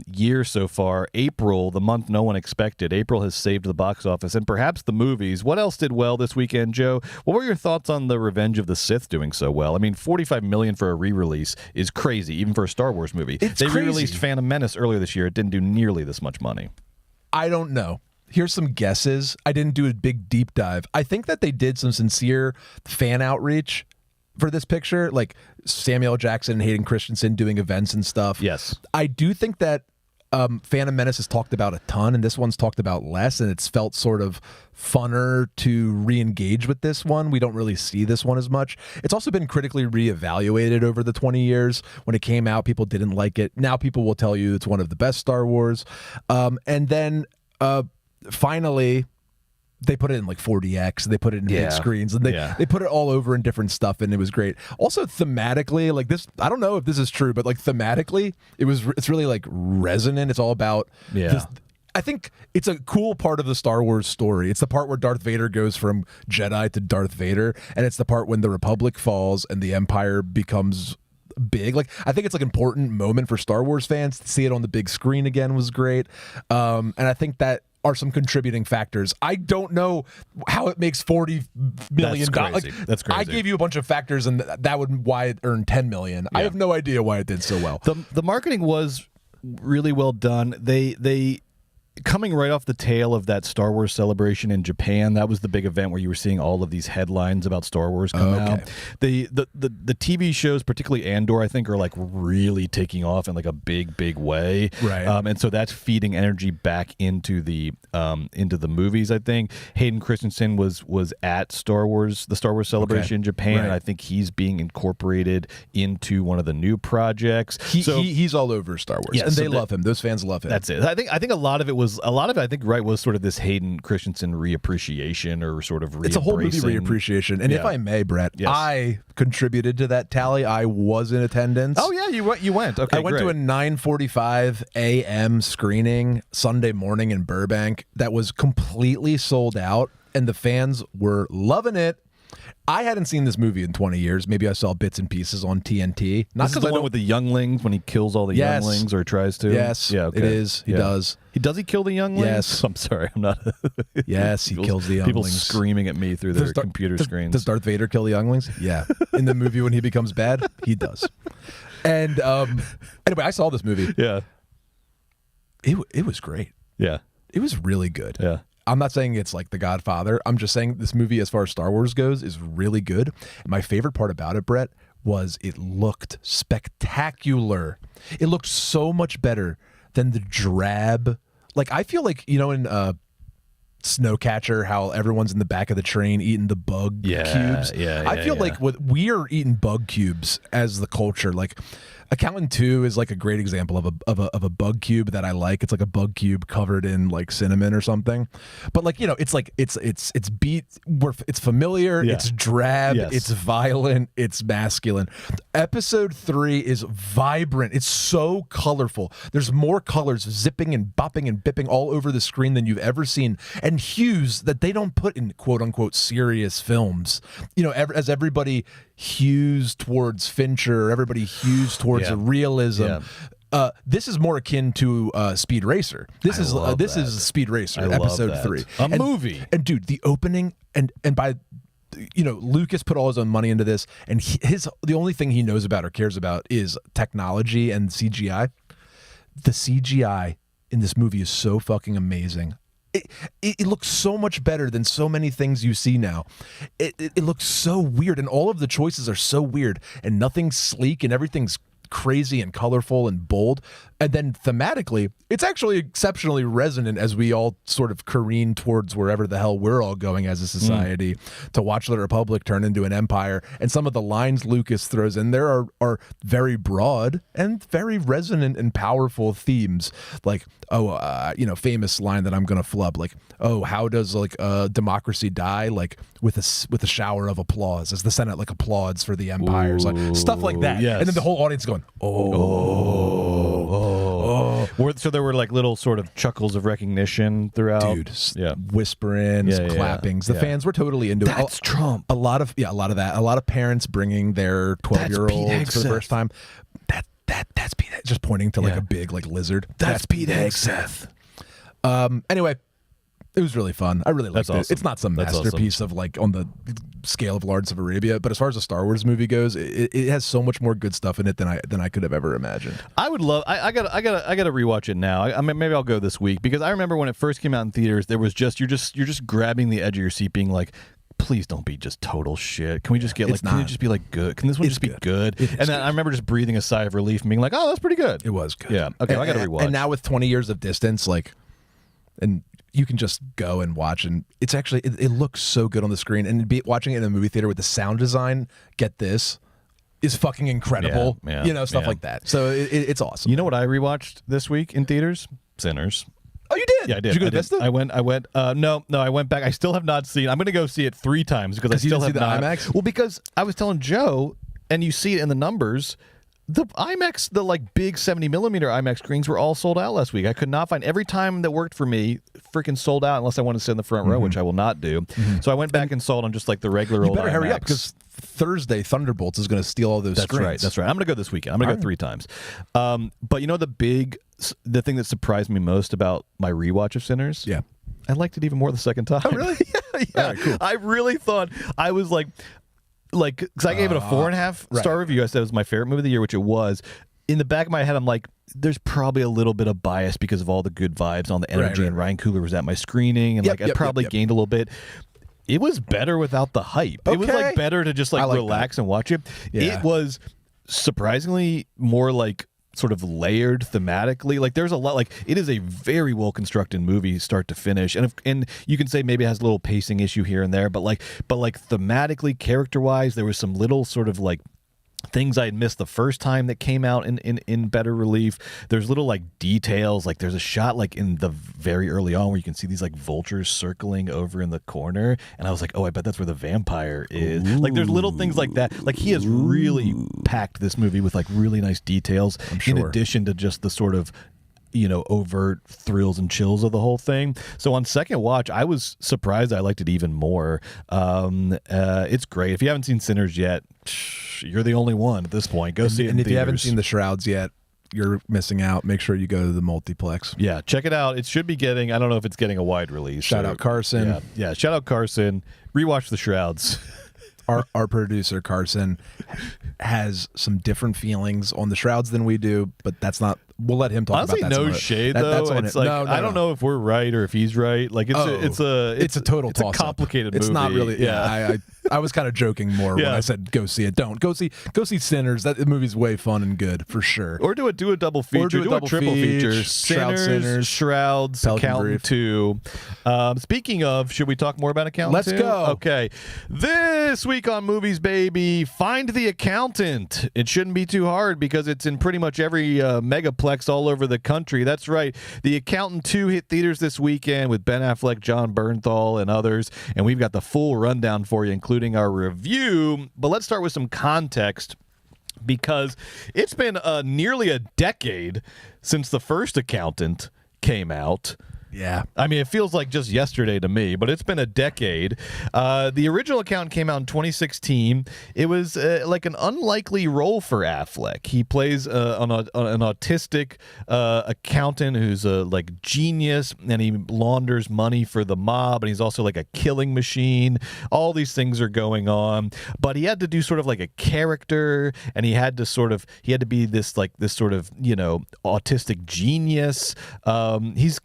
year so far. April, the month no one expected. April has saved the box office and perhaps the movies. What else did well this weekend, Joe? What were your thoughts on the Revenge of the Sith doing so well? I mean, $45 million for a re-release is crazy, even for a Star Wars movie. They re-released Phantom Menace earlier this year. It didn't do nearly this much money. I don't know. Here's some guesses. I didn't do a big deep dive. I think that they did some sincere fan outreach for this picture, like Samuel L. Jackson and Hayden Christensen doing events and stuff. Yes. I do think that Phantom Menace is talked about a ton, and this one's talked about less, and it's felt sort of funner to re-engage with this one. We don't really see this one as much. It's also been critically reevaluated over the 20 years. When it came out, people didn't like it. Now people will tell you it's one of the best Star Wars. And then finally, they put it in like 4DX, they put it in big screens, and they put it all over in different stuff, and it was great. Also thematically, like this, I don't know if this is true, but like thematically, it's really like resonant. It's all about this. I think it's a cool part of the Star Wars story. It's the part where Darth Vader goes from Jedi to Darth Vader, and it's the part when the Republic falls and the Empire becomes big. Like, I think it's like an important moment for Star Wars fans. To see it on the big screen again was great. And I think that are some contributing factors. I don't know how it makes $40 million. That's crazy. I gave you a bunch of factors, and that would why it earned $10 million. I have no idea why it did so well. The marketing was really well done. They coming right off the tail of that Star Wars celebration in Japan, that was the big event where you were seeing all of these headlines about Star Wars come out. The TV shows, particularly Andor, I think are like really taking off in like a big way. Right. And so that's feeding energy back into the movies, I think. Hayden Christensen was at the Star Wars celebration in Japan. Right. I think he's being incorporated into one of the new projects. He's all over Star Wars. Yeah, and they love him. Those fans love him. That's it. I think a lot of it was sort of this Hayden Christensen reappreciation or sort of It's a whole movie reappreciation. And if I may, Brett, I contributed to that tally. I was in attendance. Oh yeah, you went. Okay, I went to a 9:45 a.m. screening Sunday morning in Burbank that was completely sold out, and the fans were loving it. I hadn't seen this movie in 20 years. Maybe I saw bits and pieces on TNT. Not because the one with the younglings when he kills all the younglings or tries to. Yes, it is. He does. Does he kill the younglings? Yes. I'm sorry, I'm not. Yes, he kills the younglings. People screaming at me through their computer screens. Does Darth Vader kill the younglings? Yeah. In the movie when he becomes bad, he does. And anyway, I saw this movie. Yeah. It was great. Yeah. It was really good. Yeah. I'm not saying it's like The Godfather. I'm just saying this movie, as far as Star Wars goes, is really good. And my favorite part about it, Brett, was it looked spectacular. It looked so much better than the drab. Like, I feel like, in Snowcatcher, how everyone's in the back of the train eating the bug cubes. I feel like we are eating bug cubes as the culture. Like, Accountant 2 is like a great example of a bug cube that I like. It's like a bug cube covered in like cinnamon or something. But like, it's like it's familiar, it's drab, it's violent, it's masculine. Episode 3 is vibrant. It's so colorful. There's more colors zipping and bopping and bipping all over the screen than you've ever seen, and hues that they don't put in quote unquote serious films. As everybody hews towards Fincher, everybody hews towards a realism. This is more akin to Speed Racer. This is Speed Racer, episode 3. Movie. And dude, the opening and by Lucas put all his own money into this, and the only thing he knows about or cares about is technology and CGI. The CGI in this movie is so fucking amazing. It looks so much better than so many things you see now. It looks so weird, and all of the choices are so weird, and nothing's sleek, and everything's crazy and colorful and bold. And then thematically, it's actually exceptionally resonant as we all sort of careen towards wherever the hell we're all going as a society to watch the Republic turn into an empire. And some of the lines Lucas throws in there are very broad and very resonant and powerful themes. Like, famous line that I'm going to flub, like, how does like democracy die? Like with a shower of applause as the Senate like applauds for the empires, like stuff like that. Yes. And then the whole audience going, So there were like little sort of chuckles of recognition throughout. Dude, whisperings, clappings. The fans were totally into it. That's Trump. A lot of that. A lot of parents bringing their 12-year-olds for the first time. That's Pete. Just pointing to like a big like lizard. That's Pete Hegseth. Anyway, it was really fun. I really liked it. Awesome. It's not some masterpiece of like on the scale of Lawrence of Arabia, but as far as a Star Wars movie goes, it has so much more good stuff in it than I could have ever imagined. I would love. I gotta rewatch it now. I mean, maybe I'll go this week because I remember when it first came out in theaters, there was you're just grabbing the edge of your seat, being like, please don't be just total shit. Can we just get like? Can it just be like good? Can this one just be good? And then I remember just breathing a sigh of relief and being like, oh, that's pretty good. It was good. Yeah. Okay. I gotta rewatch. And now with 20 years of distance, like, and you can just go and watch, and it's actually it looks so good on the screen. And watching it in a movie theater with the sound design, get this, is fucking incredible. Stuff like that. So it's awesome. You know what I rewatched this week in theaters? Sinners. Oh, you did? Yeah, I did. Did you go to Vista? I went. No, I went back. I still have not seen. I'm going to go see it 3 times because I still have not. IMAX? Well, because I was telling Joe, and you see it in the numbers. The IMAX, the like big 70 millimeter IMAX screens were all sold out last week. I could not find every time that worked for me. Freaking sold out unless I want to sit in the front row, which I will not do. So I went back and saw it on just like the regular old. You better IMAX. hurry up because Thursday Thunderbolts is going to steal all those screens. That's right. I'm going to go this weekend. I'm going to go 3 times. But you know the thing that surprised me most about my rewatch of Sinners? Yeah. I liked it even more the second time. Oh, really? yeah. All right, cool. I really thought I was like, because I gave it a 4.5 star review. I said it was my favorite movie of the year, which it was. In the back of my head, I'm like, there's probably a little bit of bias because of all the good vibes on the energy, and Ryan Coogler was at my screening, and I probably gained a little bit. It was better without the hype. Okay. It was like better to just like relax and watch it. Yeah. It was surprisingly more like sort of layered thematically. Like there's a lot, like it is a very well constructed movie start to finish, and you can say maybe it has a little pacing issue here and there, but thematically, character wise, there was some little sort of like things I had missed the first time that came out in better relief. There's little like details, like there's a shot like in the very early on where you can see these like vultures circling over in the corner, and I was like, oh, I bet that's where the vampire is. Ooh. Like there's little things like that. Like he has really packed this movie with like really nice details, in addition to just the sort of overt thrills and chills of the whole thing. So on second watch, I was surprised I liked it even more. It's great. If you haven't seen Sinners yet, you're the only one at this point. Go see it in if theaters. You haven't seen The Shrouds yet, you're missing out. Make sure you go to the multiplex. Yeah, check it out. It should be getting, I don't know if it's getting a wide release. Shout out Carson. Yeah, shout out Carson. Rewatch The Shrouds. Our producer Carson has some different feelings on The Shrouds than we do, but that's not. We'll let him talk Honestly, about that. No shade though. It's like I don't know if we're right or if he's right. Like it's a total toss-up. A complicated movie. It's not really. Yeah, I was kind of joking more when I said go see it. Don't go see Sinners. That movie's way fun and good for sure. Or do a double feature. Or do a triple feature. Sinners, Shrouds, Accountant 2. Speaking of, should we talk more about Accountant 2? Let's go. Okay. This week on Movies Baby, Find the Accountant. It shouldn't be too hard because it's in pretty much every megaplex all over the country. That's right. The Accountant 2 hit theaters this weekend with Ben Affleck, Jon Bernthal, and others, and we've got the full rundown for you, including our review. But let's start with some context, because it's been nearly a decade since the first Accountant came out. Yeah. I mean, it feels like just yesterday to me, but it's been a decade. The original Accountant came out in 2016. It was like an unlikely role for Affleck. He plays an autistic accountant who's a like genius, and he launders money for the mob, and he's also like a killing machine. All these things are going on, but he had to do sort of like a character, and he had to be this sort of autistic genius. He's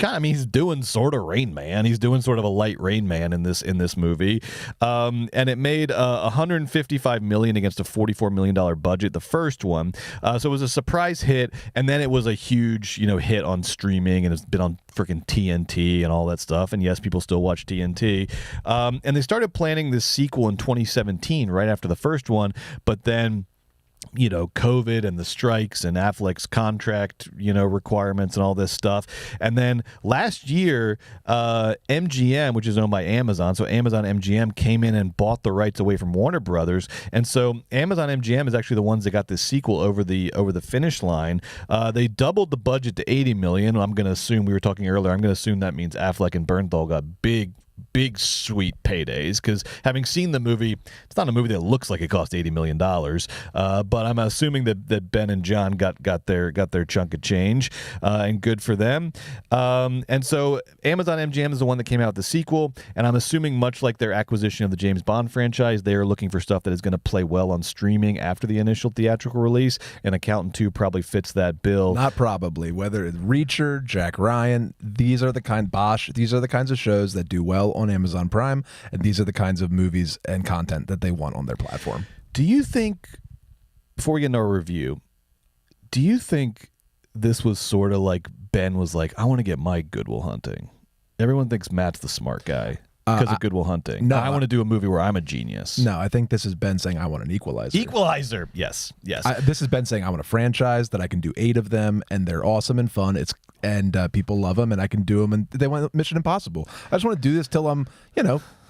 doing sort of Rain Man. He's doing sort of a light Rain Man in this movie, and it made $155 million against a $44 million budget, the first one. So it was a surprise hit, and then it was a huge hit on streaming, and it's been on freaking TNT and all that stuff. And yes, people still watch TNT. And they started planning this sequel in 2017, right after the first one, but then COVID and the strikes and Affleck's contract, requirements and all this stuff. And then last year, MGM, which is owned by Amazon, so Amazon MGM came in and bought the rights away from Warner Brothers. And so Amazon MGM is actually the ones that got this sequel over the finish line. They doubled the budget to $80 million. I'm going to assume, we were talking earlier, I'm going to assume that means Affleck and Bernthal got big sweet paydays, because having seen the movie, it's not a movie that looks like it cost $80 million, but I'm assuming that Ben and John got their chunk of change, and good for them. And so Amazon MGM is the one that came out with the sequel, and I'm assuming much like their acquisition of the James Bond franchise, they are looking for stuff that is going to play well on streaming after the initial theatrical release, and Accountant 2 probably fits that bill. Not probably. Whether it's Reacher, Jack Ryan, these are the kinds of shows that do well on Amazon Prime, and these are the kinds of movies and content that they want on their platform. Do you think, before we get into our review, do you think this was sort of like Ben was like, I want to get my Good Will Hunting? Everyone thinks Matt's the smart guy because of Good Will Hunting. No, I want to do a movie where I'm a genius. No, I think this is Ben saying, I want an Equalizer. Equalizer, yes. This is Ben saying, I want a franchise that I can do 8 of them, and they're awesome and fun. And people love them, and I can do them, and they want Mission Impossible. I just want to do this till I'm,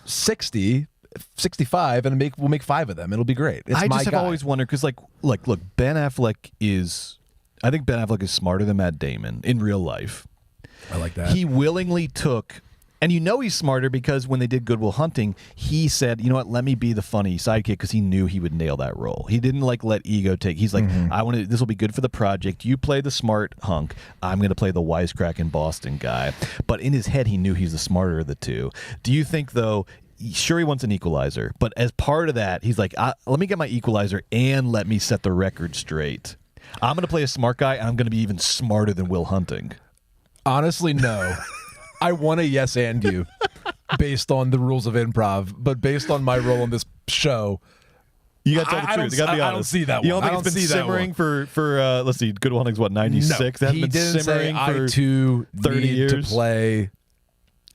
60, 65, and we'll make 5 of them. It'll be great. It's I my just have guy. always wondered, because look, Ben Affleck is, I think Ben Affleck is smarter than Matt Damon in real life. I like that. He willingly took, and he's smarter because when they did Good Will Hunting, he said, you know what, let me be the funny sidekick, because he knew he would nail that role. He didn't let ego take. He's like, this will be good for the project. You play the smart hunk. I'm going to play the wisecracking Boston guy. But in his head, he knew he's the smarter of the two. Do you think, though, sure, he wants an equalizer, but as part of that, he's like, let me get my equalizer and let me set the record straight. I'm going to play a smart guy, and I'm going to be even smarter than Will Hunting. Honestly, no. I want to yes and you based on the rules of improv, but based on my role in this show, you got to tell the truth. You got to be honest. I don't see that one. You don't think it's been simmering for let's see, Good Will Hunting's what, 96? No, That hasn't been simmering for I too 30 need years to play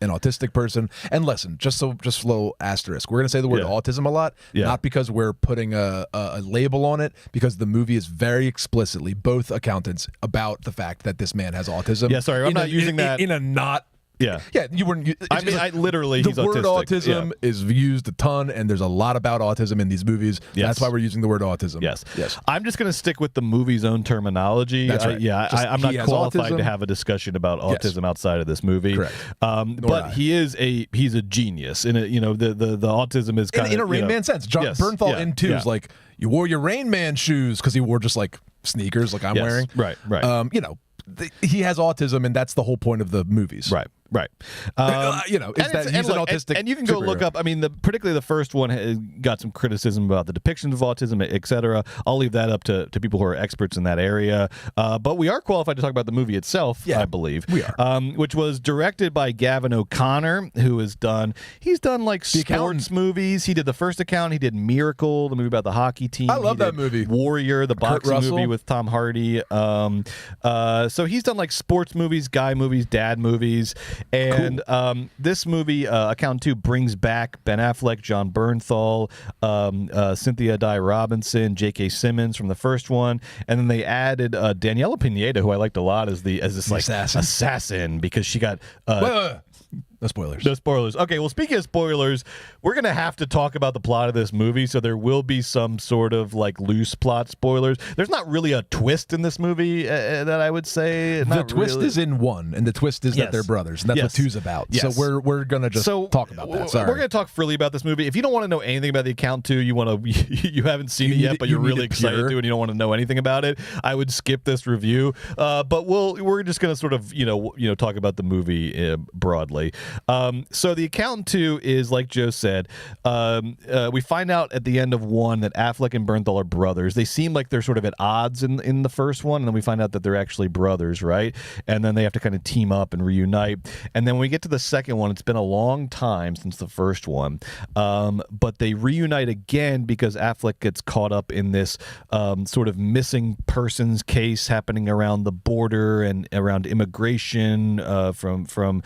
an autistic person. And listen, just a little asterisk. We're going to say the word autism a lot, not because we're putting a label on it, because the movie is very explicitly, both accountants, about the fact that this man has autism. Yeah, sorry, I'm not using that in a not. Yeah, you weren't. I literally, the he's word autistic. autism is used a ton, and there's a lot about autism in these movies. Yes. That's why we're using the word autism. Yes. I'm just going to stick with the movie's own terminology. That's right. I'm not qualified autism. to have a discussion about autism outside of this movie. Correct. But he's a genius. In the autism is kind of in a Rain Man sense. Jon Bernthal in 2 is like, you wore your Rain Man shoes, because he wore just like sneakers like I'm wearing. Right. He has autism, and that's the whole point of the movies. Right. Is that he's an autistic, and you can go superhero. look up. I mean, particularly the first one got some criticism about the depictions of autism, etc. I'll leave that up to people who are experts in that area. But we are qualified to talk about the movie itself. I believe we are. Which was directed by Gavin O'Connor, who he's done like sports movies. He did The First Account. He did Miracle, the movie about the hockey team. I love that movie. Warrior, the boxing movie with Tom Hardy. So he's done like sports movies, guy movies, dad movies. And this movie, Account 2, brings back Ben Affleck, Jon Bernthal, Cynthia Dye Robinson, J.K. Simmons from the first one, and then they added Daniela Pineda, who I liked a lot as this like assassin, because she got. No spoilers. No spoilers. Okay, well, speaking of spoilers, we're going to have to talk about the plot of this movie, so there will be some sort of, like, loose plot spoilers. There's not really a twist in this movie that I would say. The twist is in 1, and the twist is that they're brothers, and that's what 2's about. Yes. So we're going to just talk about that. Sorry. We're going to talk freely about this movie. If you don't want to know anything about the Account 2, you haven't seen it yet, but you're really excited to, and you don't want to know anything about it, I would skip this review. But we're just going to sort of, talk about the movie broadly. So the Accountant 2 is, like Joe said, we find out at the end of 1 that Affleck and Bernthal are brothers. They seem like they're sort of at odds in the first one, and then we find out that they're actually brothers, right? And then they have to kind of team up and reunite. And then when we get to the second one, it's been a long time since the first one, but they reunite again because Affleck gets caught up in this sort of missing persons case happening around the border and around immigration from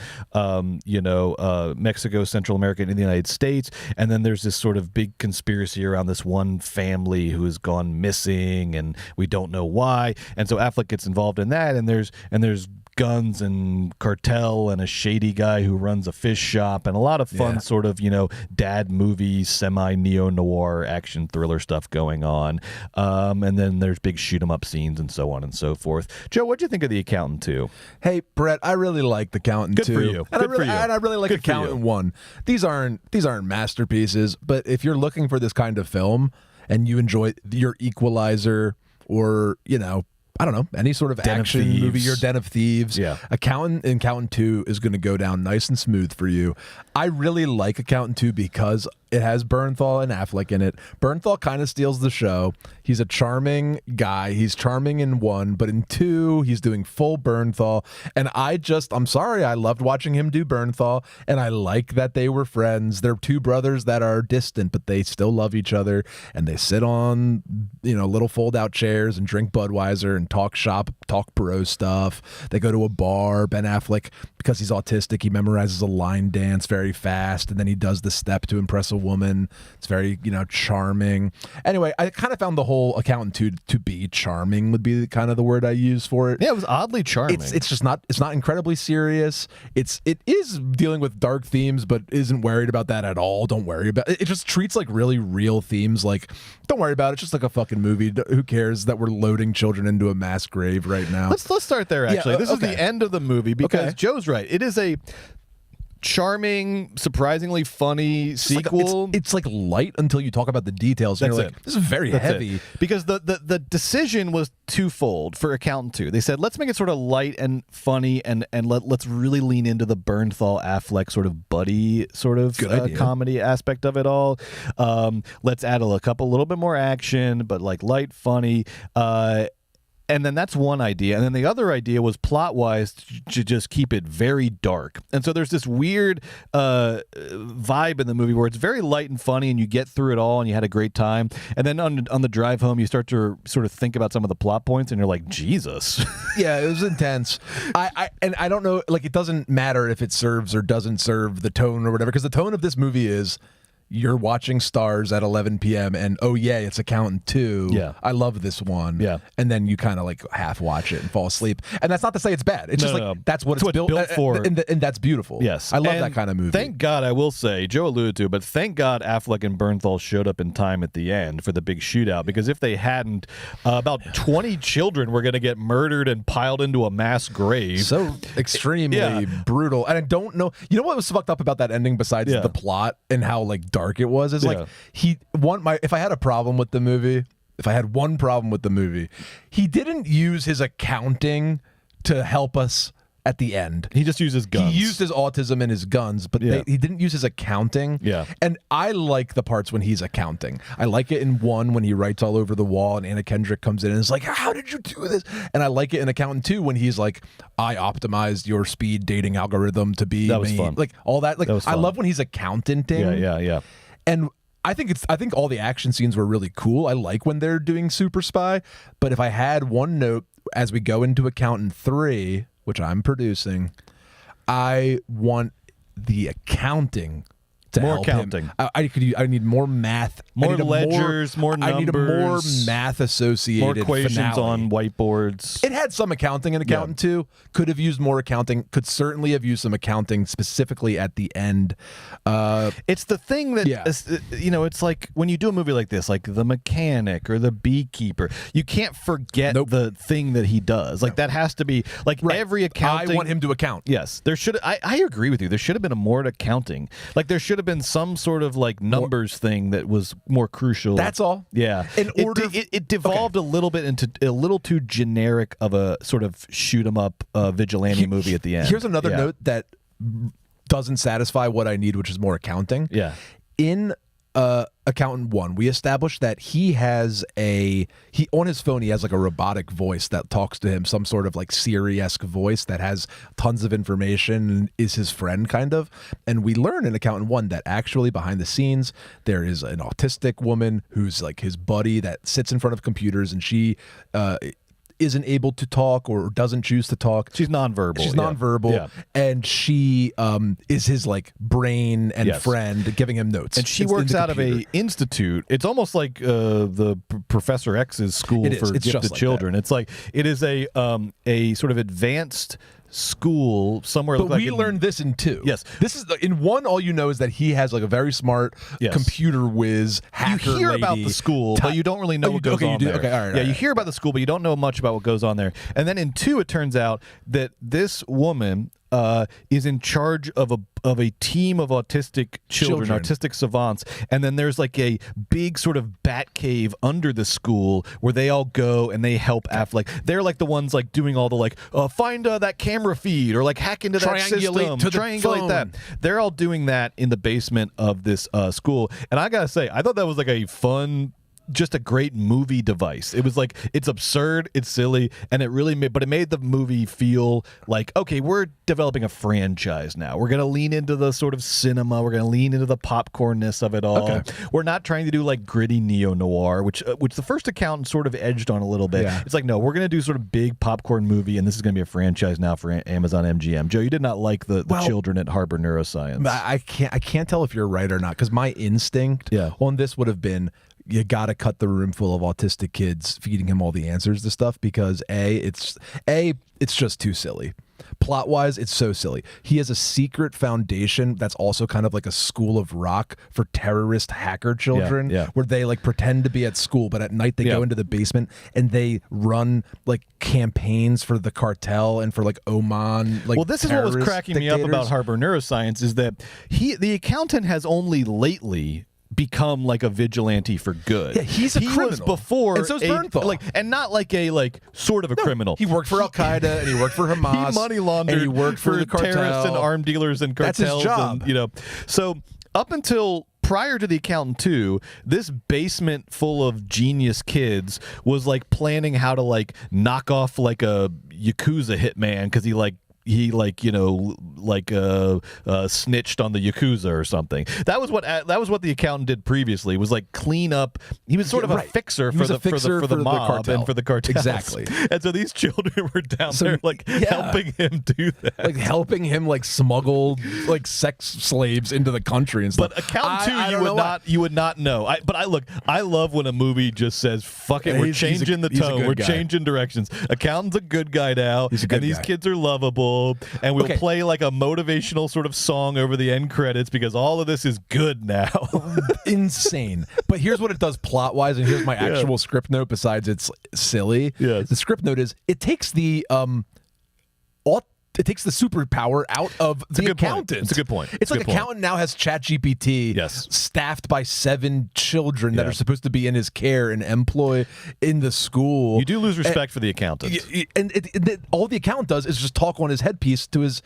Mexico, Central America, and in the United States. And then there's this sort of big conspiracy around this one family who has gone missing, and we don't know why. And so Affleck gets involved in that, and there's guns and cartel and a shady guy who runs a fish shop and a lot of fun sort of dad movie semi neo-noir action thriller stuff going on, and then there's big shoot 'em up scenes and so on and so forth. Joe, what'd you think of The Accountant 2? Hey Brett, I really like The Accountant 2. Good for you. And I really like Accountant 1. These aren't masterpieces, but if you're looking for this kind of film and you enjoy your Equalizer or I don't know, any sort of action movie, your Den of Thieves. Yeah. Accountant 2 is going to go down nice and smooth for you. I really like Accountant 2 because it has Bernthal and Affleck in it. Bernthal kind of steals the show. He's a charming guy. He's charming in 1, but in 2, he's doing full Bernthal. And I'm sorry, I loved watching him do Bernthal, and I like that they were friends. They're two brothers that are distant, but they still love each other, and they sit on, little fold-out chairs and drink Budweiser and talk shop, talk bro stuff. They go to a bar. Ben Affleck, because he's autistic, he memorizes a line dance very fast, and then he does the step to impress a woman. It's very, charming. Anyway, I kind of found the whole Accountant 2 to be charming, would be kind of the word I use for it. Yeah, it was oddly charming. It's just not incredibly serious. It is dealing with dark themes, but isn't worried about that at all. Don't worry about it. It just treats like really real themes. Like, don't worry about it. It's just like a fucking movie. Who cares that we're loading children into a mass grave right now? Let's start there, actually. Yeah, this is the end of the movie because Joe's right. It is a charming, surprisingly funny sequel. It's like light until you talk about the details. And you're like, this is very heavy. Because the decision was twofold for Accountant 2. They said, let's make it sort of light and funny, and let's really lean into the Bernthal Affleck sort of buddy sort of comedy aspect of it all. Let's add a little bit more action, but like light, funny. And then that's one idea. And then the other idea was plot-wise to just keep it very dark. And so there's this weird vibe in the movie where it's very light and funny and you get through it all and you had a great time. And then on the drive home, you start to sort of think about some of the plot points and you're like, Jesus. Yeah, it was intense. I don't know, like, it doesn't matter if it serves or doesn't serve the tone or whatever, because the tone of this movie is, you're watching Stars at 11 p.m. and oh yeah, it's Accountant 2. Yeah. I love this one. Yeah. And then you kind of like half watch it and fall asleep. And that's not to say it's bad. It's that's what it's built for. And that's beautiful. Yes. I love that kind of movie. Thank God, I will say, Joe alluded to it, but thank God Affleck and Bernthal showed up in time at the end for the big shootout, because if they hadn't, about 20 children were going to get murdered and piled into a mass grave. So extremely brutal. And I don't know. You know what was fucked up about that ending besides the plot and how like dark it was? Is like if I had a problem with the movie, if I had one problem with the movie, he didn't use his accounting to help us at the end. He just used his guns. He used his autism and his guns, but he didn't use his accounting. Yeah. And I like the parts when he's accounting. I like it in 1 when he writes all over the wall and Anna Kendrick comes in and is like, how did you do this? And I like it in Accountant 2 when he's like, I optimized your speed dating algorithm to be that was fun. Like all that. Like I love when he's accountanting. Yeah. And I think all the action scenes were really cool. I like when they're doing Super Spy. But if I had one note as we go into Accountant 3, which I'm producing, I want the accounting to more help accounting. Him. I need more math, more ledgers, more numbers. I need a more math associated more equations finale. On whiteboards. It had some accounting in Accountant 2. Could have used more accounting. Could certainly have used some accounting specifically at the end. It's the thing that it's like when you do a movie like this, like The Mechanic or The Beekeeper, you can't forget the thing that he does. Like that has to be like every accounting. I want him to account. Yes, there should. I agree with you. There should have been a more accounting. Like there should have been some sort of like numbers thing that was more crucial. That's all. Yeah. It devolved a little bit into a little too generic of a sort of shoot 'em up vigilante movie at the end. Here's another note that doesn't satisfy what I need, which is more accounting. Yeah. In Accountant 1, we established that he on his phone he has like a robotic voice that talks to him, some sort of like Siri-esque voice that has tons of information and is his friend kind of. And we learn in Accountant 1 that actually behind the scenes there is an autistic woman who's like his buddy that sits in front of computers, and she isn't able to talk or doesn't choose to talk. She's nonverbal. She's nonverbal, and she is his like brain and friend, giving him notes. And she works out of a institute. It's almost like the Professor X's school for gifted children. It's like it is a sort of advanced school somewhere. But we learned this in 2. Yes, this is in 1. All you know is that he has like a very smart computer whiz hacker. You hear about the school, but you don't really know what goes on there. Okay, all right. You hear about the school, but you don't know much about what goes on there. And then in 2, it turns out that this woman is in charge of a team of autistic children, autistic savants, and then there's like a big sort of bat cave under the school where they all go and they help Affleck. They're like the ones like doing all the like find that camera feed or like hack into that system, triangulate that. They're all doing that in the basement of this school, and I gotta say, I thought that was like a fun, just a great movie device. It was like, it's absurd, it's silly, and it really made, but it made the movie feel like, okay, we're developing a franchise now. We're going to lean into the sort of cinema. We're going to lean into the popcornness of it all. Okay. We're not trying to do like gritty neo-noir, which the first Accountant sort of edged on a little bit. Yeah. It's like, no, we're going to do sort of big popcorn movie, and this is going to be a franchise now for Amazon MGM. Joe, you did not like the children at Harbor Neuroscience. I can't tell if you're right or not, because my instinct on this would have been, you got to cut the room full of autistic kids feeding him all the answers to stuff, because it's just too silly. Plot wise, it's so silly. He has a secret foundation that's also kind of like a school of rock for terrorist hacker children, where they like pretend to be at school, but at night they go into the basement and they run like campaigns for the cartel and for like Oman. Like, well, this is what was cracking me up about Harbor Neuroscience, is that the Accountant has only lately become like a vigilante for good. Yeah, he's a criminal. Was before, and so's Bernthal. And not like a sort of a criminal. He worked for Al Qaeda and he worked for Hamas. He money laundered. And he worked for the cartel. Terrorists and armed dealers and cartels. That's his job. And, so up until prior to The Accountant 2, this basement full of genius kids was like planning how to like knock off like a Yakuza hitman, because he snitched on the Yakuza or something. That was what the Accountant did previously, was like clean up. He was sort of a fixer for the mob and for the cartels. Exactly. And so these children were down there like helping him do that. Like helping him like smuggle like sex slaves into the country and stuff. But Accountant 2 you would not know. I love when a movie just says, fuck it, we're changing the tone. We're changing directions. Accountant's a good guy now, and these kids are lovable. And we'll play like a motivational sort of song over the end credits, because all of this is good now. Insane. But here's what it does plot wise, and here's my actual script note besides it's silly. Yes. The script note is it takes the superpower out of the Accountant. It's a good point. It's like Accountant now has ChatGPT staffed by 7 children that are supposed to be in his care and employ in the school. You do lose respect for the Accountant. And all the Accountant does is just talk on his headpiece to his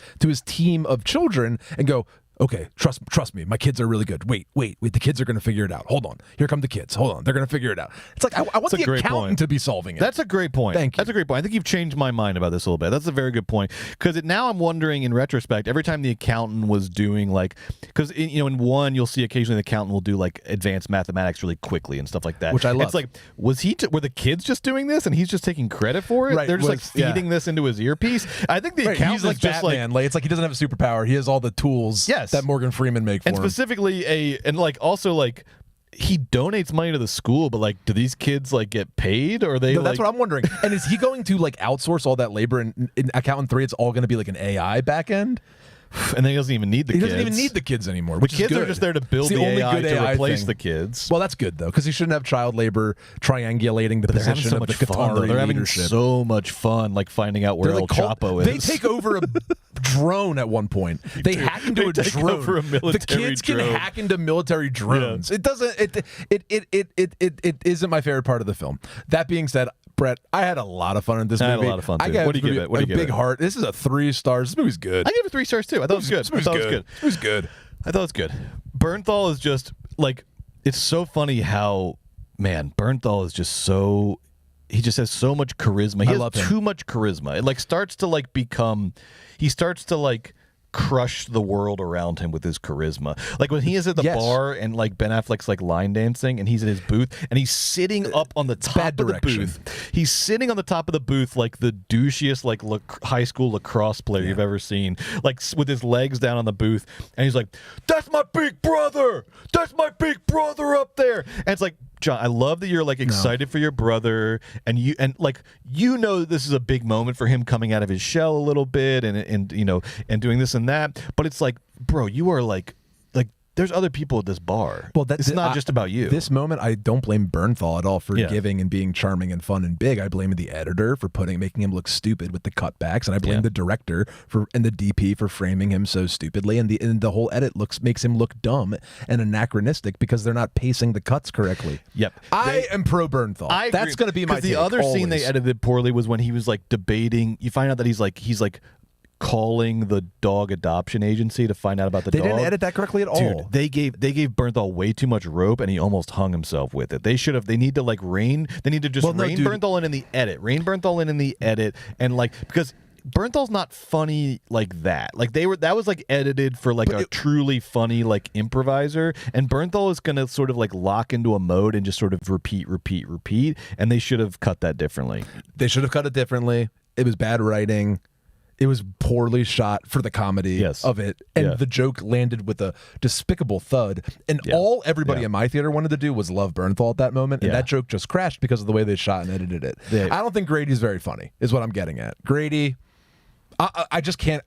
team of children and go, okay, trust me, my kids are really good. Wait, the kids are going to figure it out. Hold on. Here come the kids. Hold on. They're going to figure it out. It's like, I want the Accountant to be solving it. That's a great point. Thank you. That's a great point. I think you've changed my mind about this a little bit. That's a very good point. Because now I'm wondering, in retrospect, every time the Accountant was doing like, because in 1, you'll see occasionally the Accountant will do like advanced mathematics really quickly and stuff like that. Which I love. It's like, were the kids just doing this and he's just taking credit for it? Right. They're just like feeding this into his earpiece. I think the Accountant like is just Batman. Like, it's like he doesn't have a superpower. He has all the tools that Morgan Freeman make for and him. Specifically he donates money to the school, but like, do these kids like get paid, or are they? No, that's what I'm wondering. And is he going to like outsource all that labor? In Accountant 3, it's all going to be like an AI back end. And then he doesn't even need the kids. He doesn't even need the kids anymore. The kids are just there to build the AI to replace the kids. Well, that's good though, because he shouldn't have child labor triangulating the position of the Qatari They're having leadership. So much fun, like finding out where El Chapo is. They take over a drone at one point. They hack into a drone. Over a military the kids drone. Can hack into military drones. Yeah. It doesn't. It isn't my favorite part of the film. That being said, Brett, I had a lot of fun in this movie. I had a lot of fun too. What do you give it? A big heart. This is a 3 stars. This movie's good. I gave it 3 stars too. I thought it was good. It was good. I thought it was good. Bernthal is just like, it's so funny how, man, Bernthal is just so, he just has so much charisma. He has too much charisma. It like starts to like become, he starts to like crush the world around him with his charisma. Like when he is at the bar and like Ben Affleck's like line dancing and he's at his booth and he's sitting up on the top of the booth. He's sitting on the top of the booth like the douchiest like high school lacrosse player you've ever seen, like with his legs down on the booth, and he's like, "That's my big brother. That's my big brother up there." And it's like, John, I love that you're like excited for your brother, and you know this is a big moment for him coming out of his shell a little bit, and you know, and doing this and that. But it's like, bro, you are like there's other people at this bar. Well, it's not just about you. This moment, I don't blame Bernthal at all for giving and being charming and fun and big. I blame the editor for making him look stupid with the cutbacks, and I blame the director and the DP for framing him so stupidly. And the whole edit makes him look dumb and anachronistic because they're not pacing the cuts correctly. Yep, I am pro Bernthal. That's going to be my take. The other scene they edited poorly was when he was like debating. You find out that he's like calling the dog adoption agency to find out about the dog. They didn't edit that correctly at all. They gave Bernthal way too much rope, and he almost hung himself with it. They need to like rein Bernthal in the edit. Rein Bernthal in the edit, and like, because Bernthal's not funny like that. Like that was like edited for like a truly funny like improviser, and Bernthal is gonna sort of like lock into a mode and just sort of repeat, and they should have cut that differently. They should have cut it differently. It was bad writing. It was poorly shot for the comedy of it. And the joke landed with a despicable thud. And all everybody in my theater wanted to do was love Bernthal at that moment. And that joke just crashed because of the way they shot and edited it. I don't think Grady's very funny, is what I'm getting at. Grady, I can't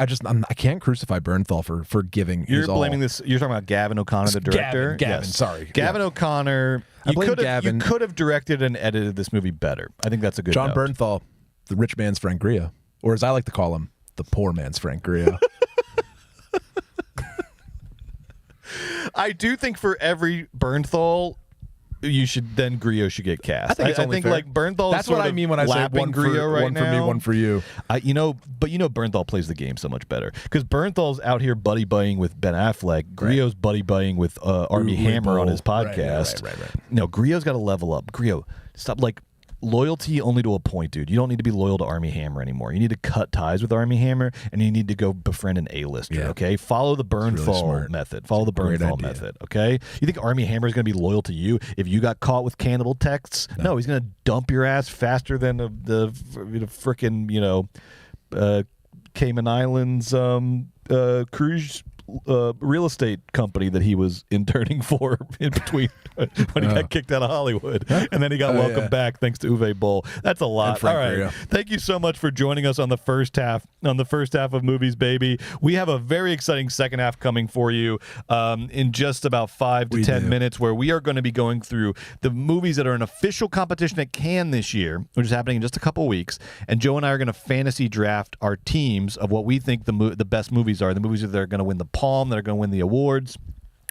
crucify Bernthal for giving his all. You're blaming this. You're talking about Gavin O'Connor, the director? Gavin, sorry. Gavin O'Connor. You could have directed and edited this movie better. I think that's a good Jon note. Bernthal, the rich man's Frank Grillo. Or as I like to call him, the poor man's Frank Grillo. I do think for every Bernthal, Grillo should get cast. I think like Bernthal. That's what I mean when I say one Grillo for, one for me, one for you. But Bernthal plays the game so much better because Bernthal's out here buddy buddying with Ben Affleck. Grillo's buddy buddying with Armie Hammer on his podcast. Right. No, Grillo's got to level up. Grillo, stop loyalty only to a point, dude. You don't need to be loyal to Armie Hammer anymore. You need to cut ties with Armie Hammer, and you need to go befriend an A-lister, okay? Follow the Bernthal method. Follow the Bernthal method, okay? You think Armie Hammer is going to be loyal to you if you got caught with cannibal texts? No, he's going to dump your ass faster than the frickin', Cayman Islands cruise real estate company that he was interning for in between when he got kicked out of Hollywood, and then he got welcomed back thanks to Uwe Boll. That's a lot. All right, thank you so much for joining us on the first half of Movies Baby. We have a very exciting second half coming for you in just about 5 to 10 minutes, where we are going to be going through the movies that are in official competition at Cannes this year, which is happening in just a couple weeks, and Joe and I are going to fantasy draft our teams of what we think the best movies are, the movies that are going to win the Palm, that are going to win the awards.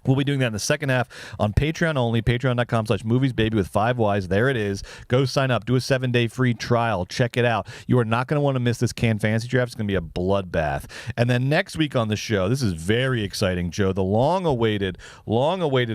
We'll be doing that in the second half on Patreon only, patreon.com/moviesbaby with 5 Ys. There it is. Go sign up. Do a 7-day free trial. Check it out. You are not going to want to miss this Cannes Fantasy Draft. It's going to be a bloodbath. And then next week on the show, this is very exciting, Joe, the long-awaited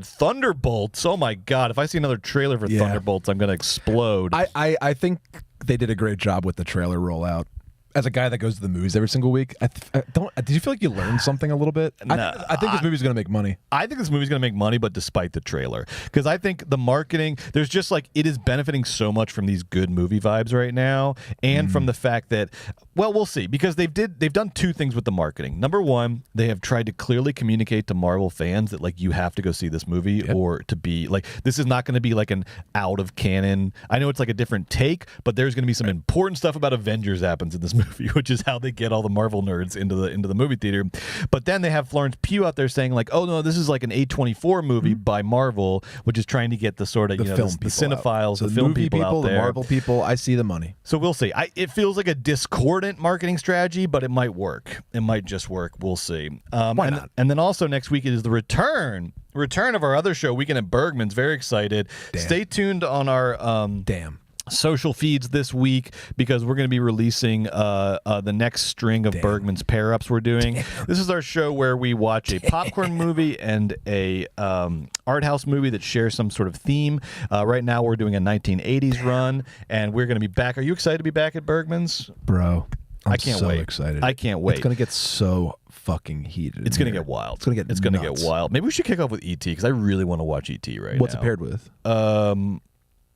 Thunderbolts. Oh, my God. If I see another trailer for Thunderbolts, I'm going to explode. I think they did a great job with the trailer rollout. As a guy that goes to the movies every single week, did you feel like you learned something a little bit? No, I think this movie's going to make money. I think this movie's going to make money, but despite the trailer. Because I think the marketing, there's just like, it is benefiting so much from these good movie vibes right now, and from the fact that, well, we'll see. Because they've done 2 things with the marketing. Number one, they have tried to clearly communicate to Marvel fans that, like, you have to go see this movie, or to be, like, this is not going to be like an out of canon. I know it's like a different take, but there's going to be some important stuff about Avengers happens in this movie, which is how they get all the Marvel nerds into the movie theater. But then they have Florence Pugh out there saying, like, oh no, this is like an A24 movie by Marvel, which is trying to get the sort of the cinephiles, the film people out there, the Marvel people. I see the money. So we'll see. It feels like a discordant marketing strategy, but it might work. It might just work. We'll see. Why not? And then also next week it is the return of our other show, Weekend at Bergman's. Very excited. Stay tuned on our social feeds this week, because we're going to be releasing the next string of Bergman's pair-ups we're doing. This is our show where we watch a popcorn movie and a art house movie that share some sort of theme. Right now we're doing a 1980s run, and we're going to be back. Are you excited to be back at Bergman's? Bro, I can't wait. Excited. I can't wait. It's going to get so fucking heated. It's gonna get wild. It's gonna get wild. Maybe we should kick off with ET because I really want to watch ET right now. What's it paired with?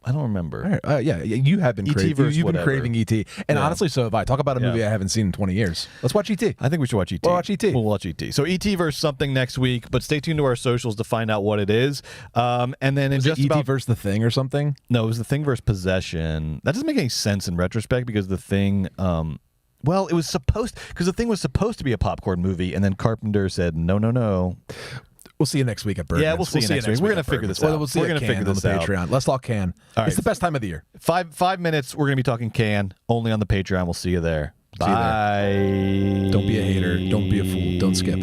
I don't remember. All right. Yeah, you have been craving. You've been craving ET, and honestly, so have I. Talk about a movie I haven't seen in 20 years. Let's watch ET. I think we should watch ET. We'll watch ET. We'll watch ET. So ET versus something next week, but stay tuned to our socials to find out what it is. And then in just ET about versus The Thing or something. No, it was The Thing versus Possession. That doesn't make any sense in retrospect because The Thing. Well, it was supposed because The Thing was supposed to be a popcorn movie, and then Carpenter said no. We'll see you next week at Birdman's. Yeah, we'll see you next week. We're going to figure this out. We'll see We're going to figure this on the out. Patreon. Let's talk Can. All right. It's the best time of the year. 5 minutes. We're going to be talking Can only on the Patreon. We'll see you there. Bye. Don't be a hater. Don't be a fool. Don't skip.